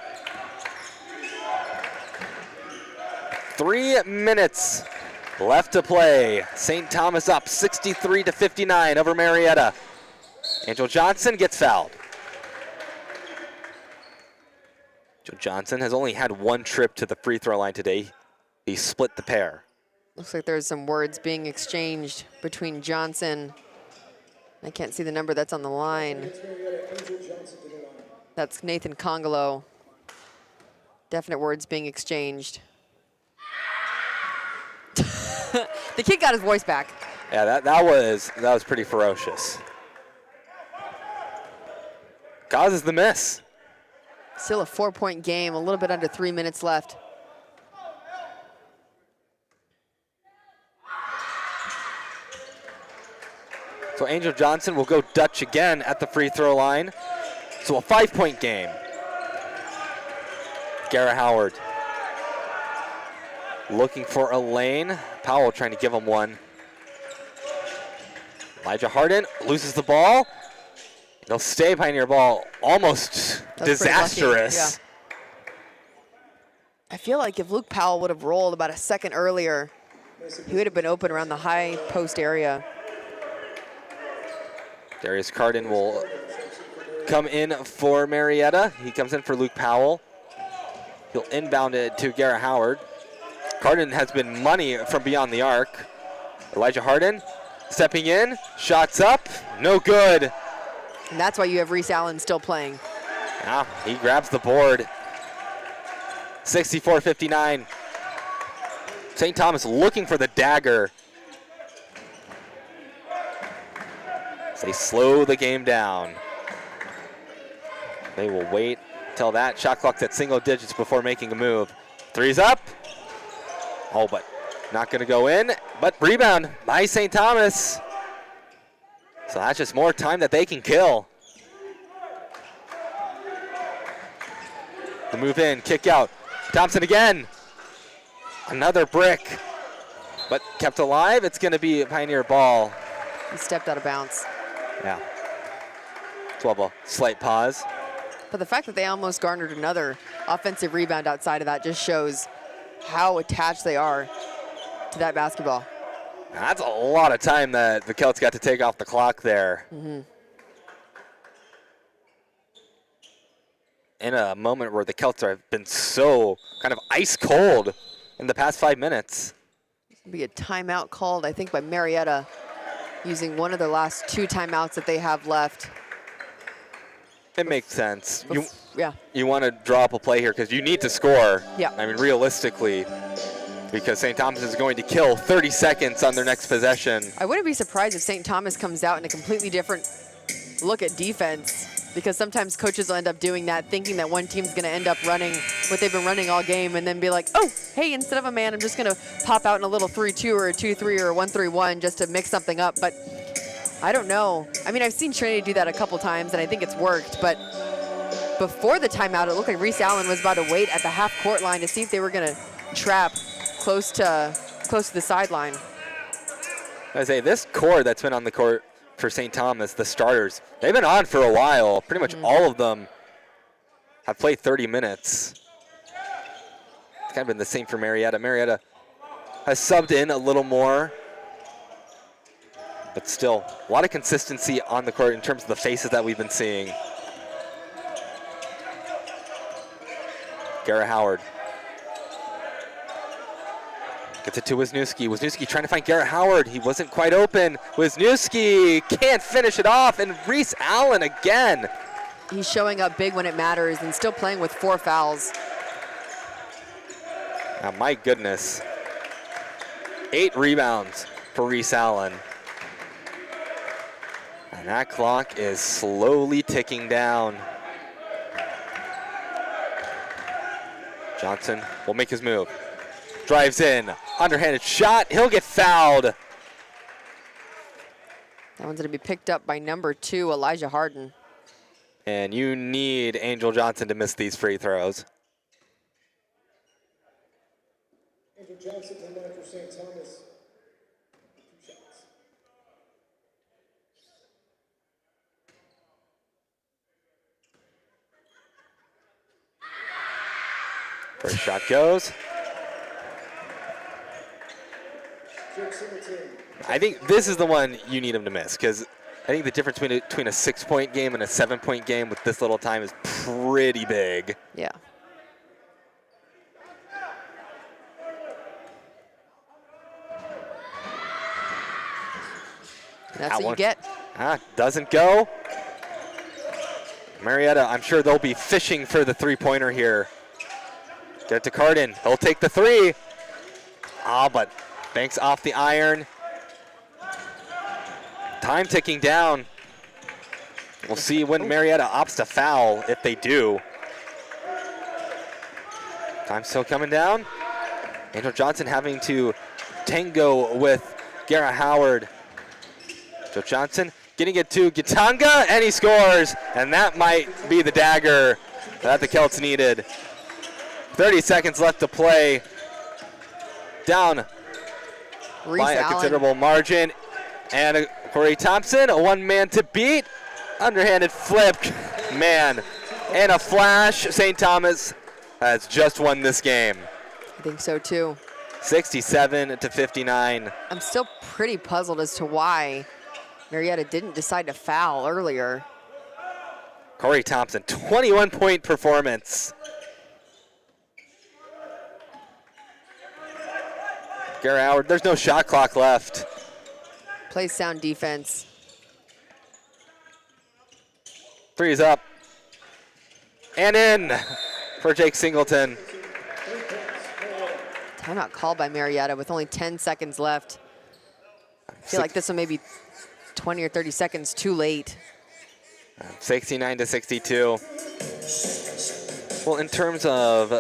3 minutes left to play. St. Thomas up 63-59 over Marietta. Angel Johnson gets fouled. Angel Johnson has only had 1 trip to the free throw line today. He split the pair. Looks like there's some words being exchanged between Johnson. I can't see the number that's on the line. That's Nathan Congolo. Definite words being exchanged. The kid got his voice back. Yeah, that was pretty ferocious. Causes the miss. Still a 4-point game, a little bit under 3 minutes left. So Angel Johnson will go Dutch again at the free throw line. So a 5-point game. Garrett Howard looking for a lane. Powell trying to give him one. Elijah Harden loses the ball. It'll stay Pioneer ball. Almost disastrous. Yeah. I feel like if Luke Powell would have rolled about a second earlier, he would have been open around the high post area. Darius Cardin will come in for Marietta. He comes in for Luke Powell. He'll inbound it to Garrett Howard. Cardin has been money from beyond the arc. Elijah Harden stepping in, shots up, no good. And that's why you have Reese Allen still playing. Yeah, he grabs the board. 64-59. St. Thomas looking for the dagger. As they slow the game down. They will wait till that shot clock's at single digits before making a move. Three's up. Oh, but not going to go in. But rebound by St. Thomas. So that's just more time that they can kill. The move in, kick out. Thompson again. Another brick. But kept alive. It's going to be a Pioneer ball. He stepped out of bounds. Yeah. 12, a slight pause. But the fact that they almost garnered another offensive rebound outside of that just shows how attached they are to that basketball. That's a lot of time that the Celts got to take off the clock there. Mm-hmm. In a moment where the Celts have been so kind of ice cold in the past 5 minutes. There'll be a timeout called, I think, by Marietta, using one of the last 2 timeouts that they have left. It makes sense. Yeah. You want to draw up a play here because you need to score. Yeah. I mean, realistically, because St. Thomas is going to kill 30 seconds on their next possession. I wouldn't be surprised if St. Thomas comes out in a completely different look at defense, because sometimes coaches will end up doing that, thinking that one team's going to end up running what they've been running all game and then be like, oh, hey, instead of a man, I'm just going to pop out in a little 3-2 or a 2-3 or a 1-3-1 just to mix something up. But I don't know. I mean, I've seen Trinity do that a couple times, and I think it's worked. But before the timeout, it looked like Reese Allen was about to wait at the half-court line to see if they were going to trap close to the sideline. I say this core that's been on the court for St. Thomas, the starters, they've been on for a while. Pretty much all of them have played 30 minutes. It's kind of been the same for Marietta. Marietta has subbed in a little more, but still a lot of consistency on the court in terms of the faces that we've been seeing. Garrett Howard gets it to Wisniewski. Wisniewski trying to find Garrett Howard. He wasn't quite open. Wisniewski can't finish it off, and Reese Allen again. He's showing up big when it matters and still playing with 4 fouls. Now, my goodness. 8 rebounds for Reese Allen. And that clock is slowly ticking down. Johnson will make his move. Drives in, underhanded shot, he'll get fouled. That one's gonna be picked up by number 2, Elijah Harden. And you need Angel Johnson to miss these free throws. Angel Johnson come back for St. Thomas. 2 shots. First shot goes. I think this is the one you need him to miss, because I think the difference between a 6-point game and a 7-point game with this little time is pretty big. Yeah. That's what you get. Doesn't go. Marietta, I'm sure they'll be fishing for the 3-pointer here. Get it to Cardin. He'll take the 3. But banks off the iron. Time ticking down. We'll see when Marietta opts to foul, if they do. Time still coming down. Angel Johnson having to tango with Garrett Howard. Joe Johnson getting it to Gitanga, and he scores. And that might be the dagger that the Celts needed. 30 seconds left to play. Down Reese by a Allen. considerable margin. And Corey Thompson, a 1-man to beat. Underhanded flip, man. And a flash. St. Thomas has just won this game. I think so too. 67-59. I'm still pretty puzzled as to why Marietta didn't decide to foul earlier. Corey Thompson, 21-point performance. Garrett Howard, there's no shot clock left. Plays sound defense. 3 is up. And in for Jake Singleton. Timeout called by Marietta with only 10 seconds left. I feel like this one may be 20 or 30 seconds too late. 69-62. Well, in terms of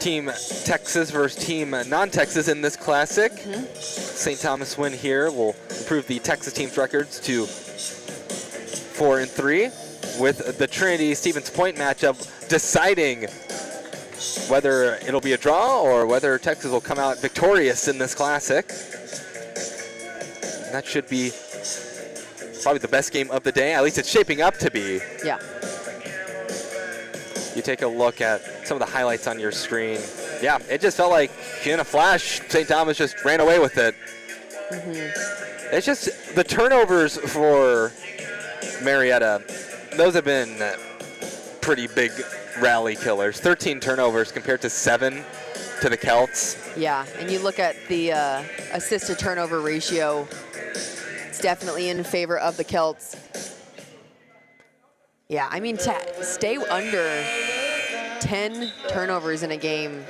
Team Texas versus Team non-Texas in this classic, St. Thomas win here will improve the Texas team's records to 4-3, with the Trinity Stevens Point matchup deciding whether it'll be a draw or whether Texas will come out victorious in this classic. And that should be probably the best game of the day. At least it's shaping up to be. Yeah. You take a look at some of the highlights on your screen. Yeah, it just felt like in a flash, St. Thomas just ran away with it. It's just the turnovers for Marietta. Those have been pretty big rally killers. 13 turnovers compared to 7 to the Celts. Yeah, and you look at the assist to turnover ratio, it's definitely in favor of the Celts. Yeah, I mean, to stay under 10 turnovers in a game,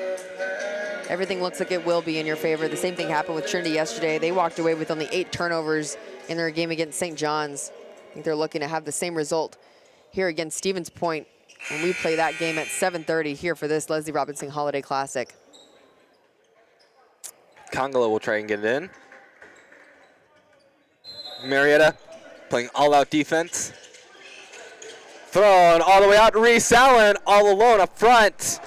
everything looks like it will be in your favor. The same thing happened with Trinity yesterday. They walked away with only 8 turnovers in their game against St. John's. I think they're looking to have the same result here against Stevens Point when we play that game at 7:30 here for this Leslie Robinson Holiday Classic. Congolo will try and get it in. Marietta playing all-out defense. Thrown all the way out. Reese Allen all alone up front.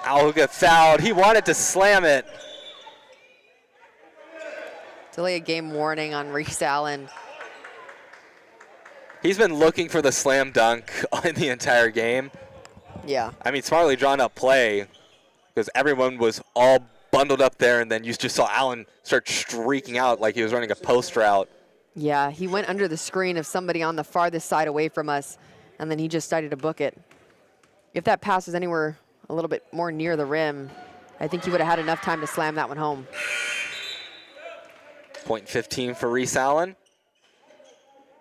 Al got fouled. He wanted to slam it. Delay a game warning on Reese Allen. He's been looking for the slam dunk in the entire game. Yeah. I mean, smartly drawn up play because everyone was all bundled up there, and then you just saw Allen start streaking out like he was running a post route. Yeah, he went under the screen of somebody on the farthest side away from us, and then he just decided to book it. If that pass was anywhere a little bit more near the rim, I think he would have had enough time to slam that one home. Point 15 for Reese Allen.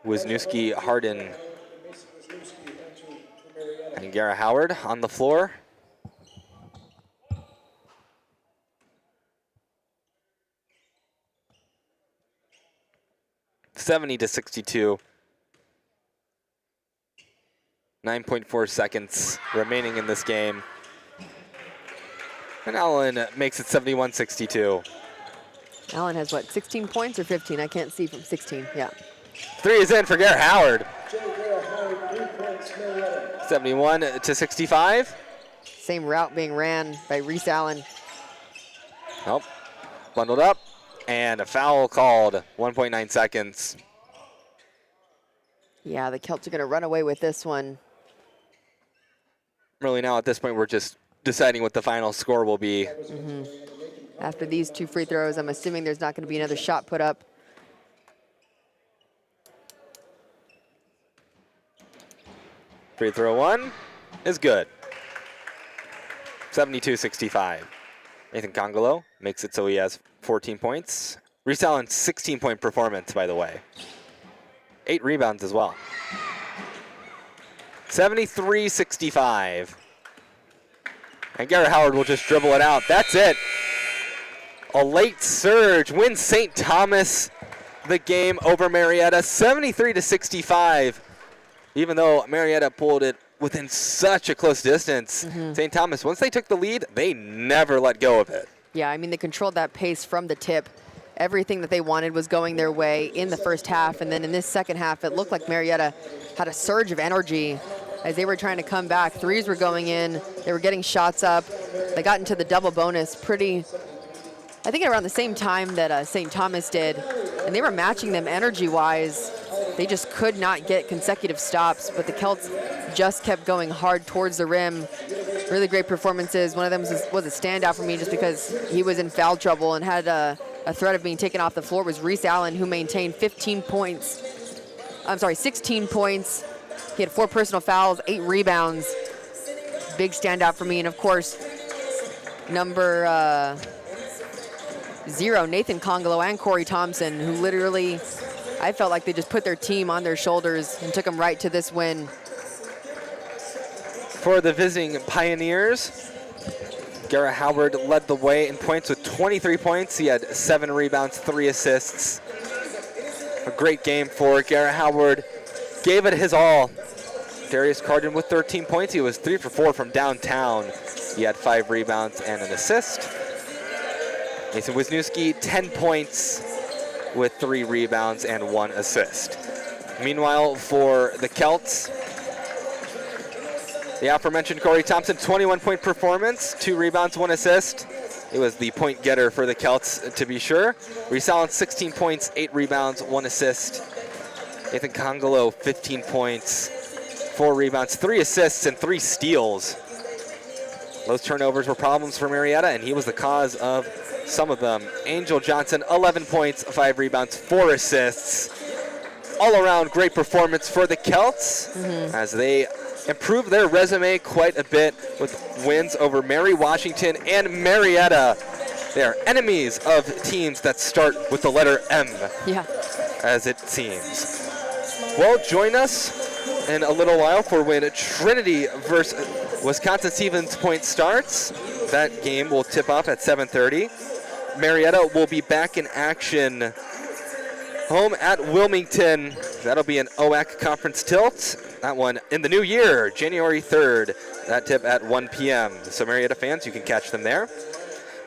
Wisniewski, Hardin, and Garrett Howard on the floor. (70-62). 9.4 seconds remaining in this game. And Allen makes it 71-62. Allen has, what, 16 points or 15? I can't see from 16, yeah. 3 is in for Garrett Howard. 71-65. Same route being ran by Reese Allen. Nope. Bundled up. And a foul called. 1.9 seconds. Yeah, the Celts are going to run away with this one. Really now at this point, we're just deciding what the final score will be. After these 2 free throws, I'm assuming there's not going to be another shot put up. Free throw 1 is good. 72-65. Nathan Congolo makes it so he has 14 points. Reese Allen's 16-point performance, by the way. 8 rebounds as well. 73-65. And Garrett Howard will just dribble it out. That's it. A late surge wins St. Thomas the game over Marietta, 73-65. Even though Marietta pulled it within such a close distance, St. Thomas, once they took the lead, they never let go of it. Yeah, I mean, they controlled that pace from the tip. Everything that they wanted was going their way in the first half, and then in this second half, it looked like Marietta had a surge of energy as they were trying to come back. Threes were going in. They were getting shots up. They got into the double bonus pretty, I think around the same time that St. Thomas did, and they were matching them energy-wise. They just could not get consecutive stops, but the Celts just kept going hard towards the rim. Really great performances. One of them was a standout for me just because he was in foul trouble and had a a threat of being taken off the floor was Reese Allen, who maintained 16 points. He had 4 personal fouls, 8 rebounds. Big standout for me. And of course, number 0, Nathan Congolo and Corey Thompson, who literally, I felt like they just put their team on their shoulders and took them right to this win. For the visiting Pioneers, Garrett Howard led the way in points with 23 points. He had 7 rebounds, 3 assists. A great game for Garrett Howard. Gave it his all. Darius Carden with 13 points. He was 3 for 4 from downtown. He had 5 rebounds and an assist. Mason Wisniewski, 10 points with 3 rebounds and 1 assist. Meanwhile, for the Celts, the aforementioned Corey Thompson, 21-point performance, 2 rebounds, 1 assist. It was the point getter for the Celts, to be sure. Reese Allen, 16 points, 8 rebounds, 1 assist. Nathan Congolo, 15 points, 4 rebounds, 3 assists, and 3 steals. Those turnovers were problems for Marietta, and he was the cause of some of them. Angel Johnson, 11 points, 5 rebounds, 4 assists. All around great performance for the Celts as they improved their resume quite a bit with wins over Mary Washington and Marietta. They are enemies of teams that start with the letter M, as it seems. Well, join us in a little while for when Trinity versus Wisconsin Stevens Point starts. That game will tip off at 7:30. Marietta will be back in action home at Wilmington. That'll be an OAC conference tilt. That one in the new year, January 3rd. That tip at 1 p.m. So Marietta fans, you can catch them there.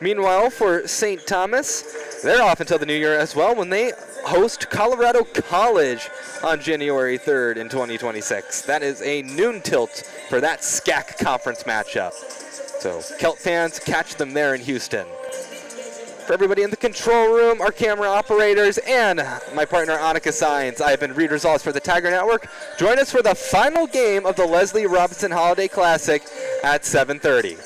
Meanwhile, for St. Thomas, they're off until the new year as well when they host Colorado College on January 3rd in 2026. That is a noon tilt for that SCAC conference matchup. So Celt fans, catch them there in Houston. For everybody in the control room, our camera operators, and my partner Annika Sines, I have been Reed Rosales for the Tiger Network. Join us for the final game of the Leslie Robinson Holiday Classic at 7:30.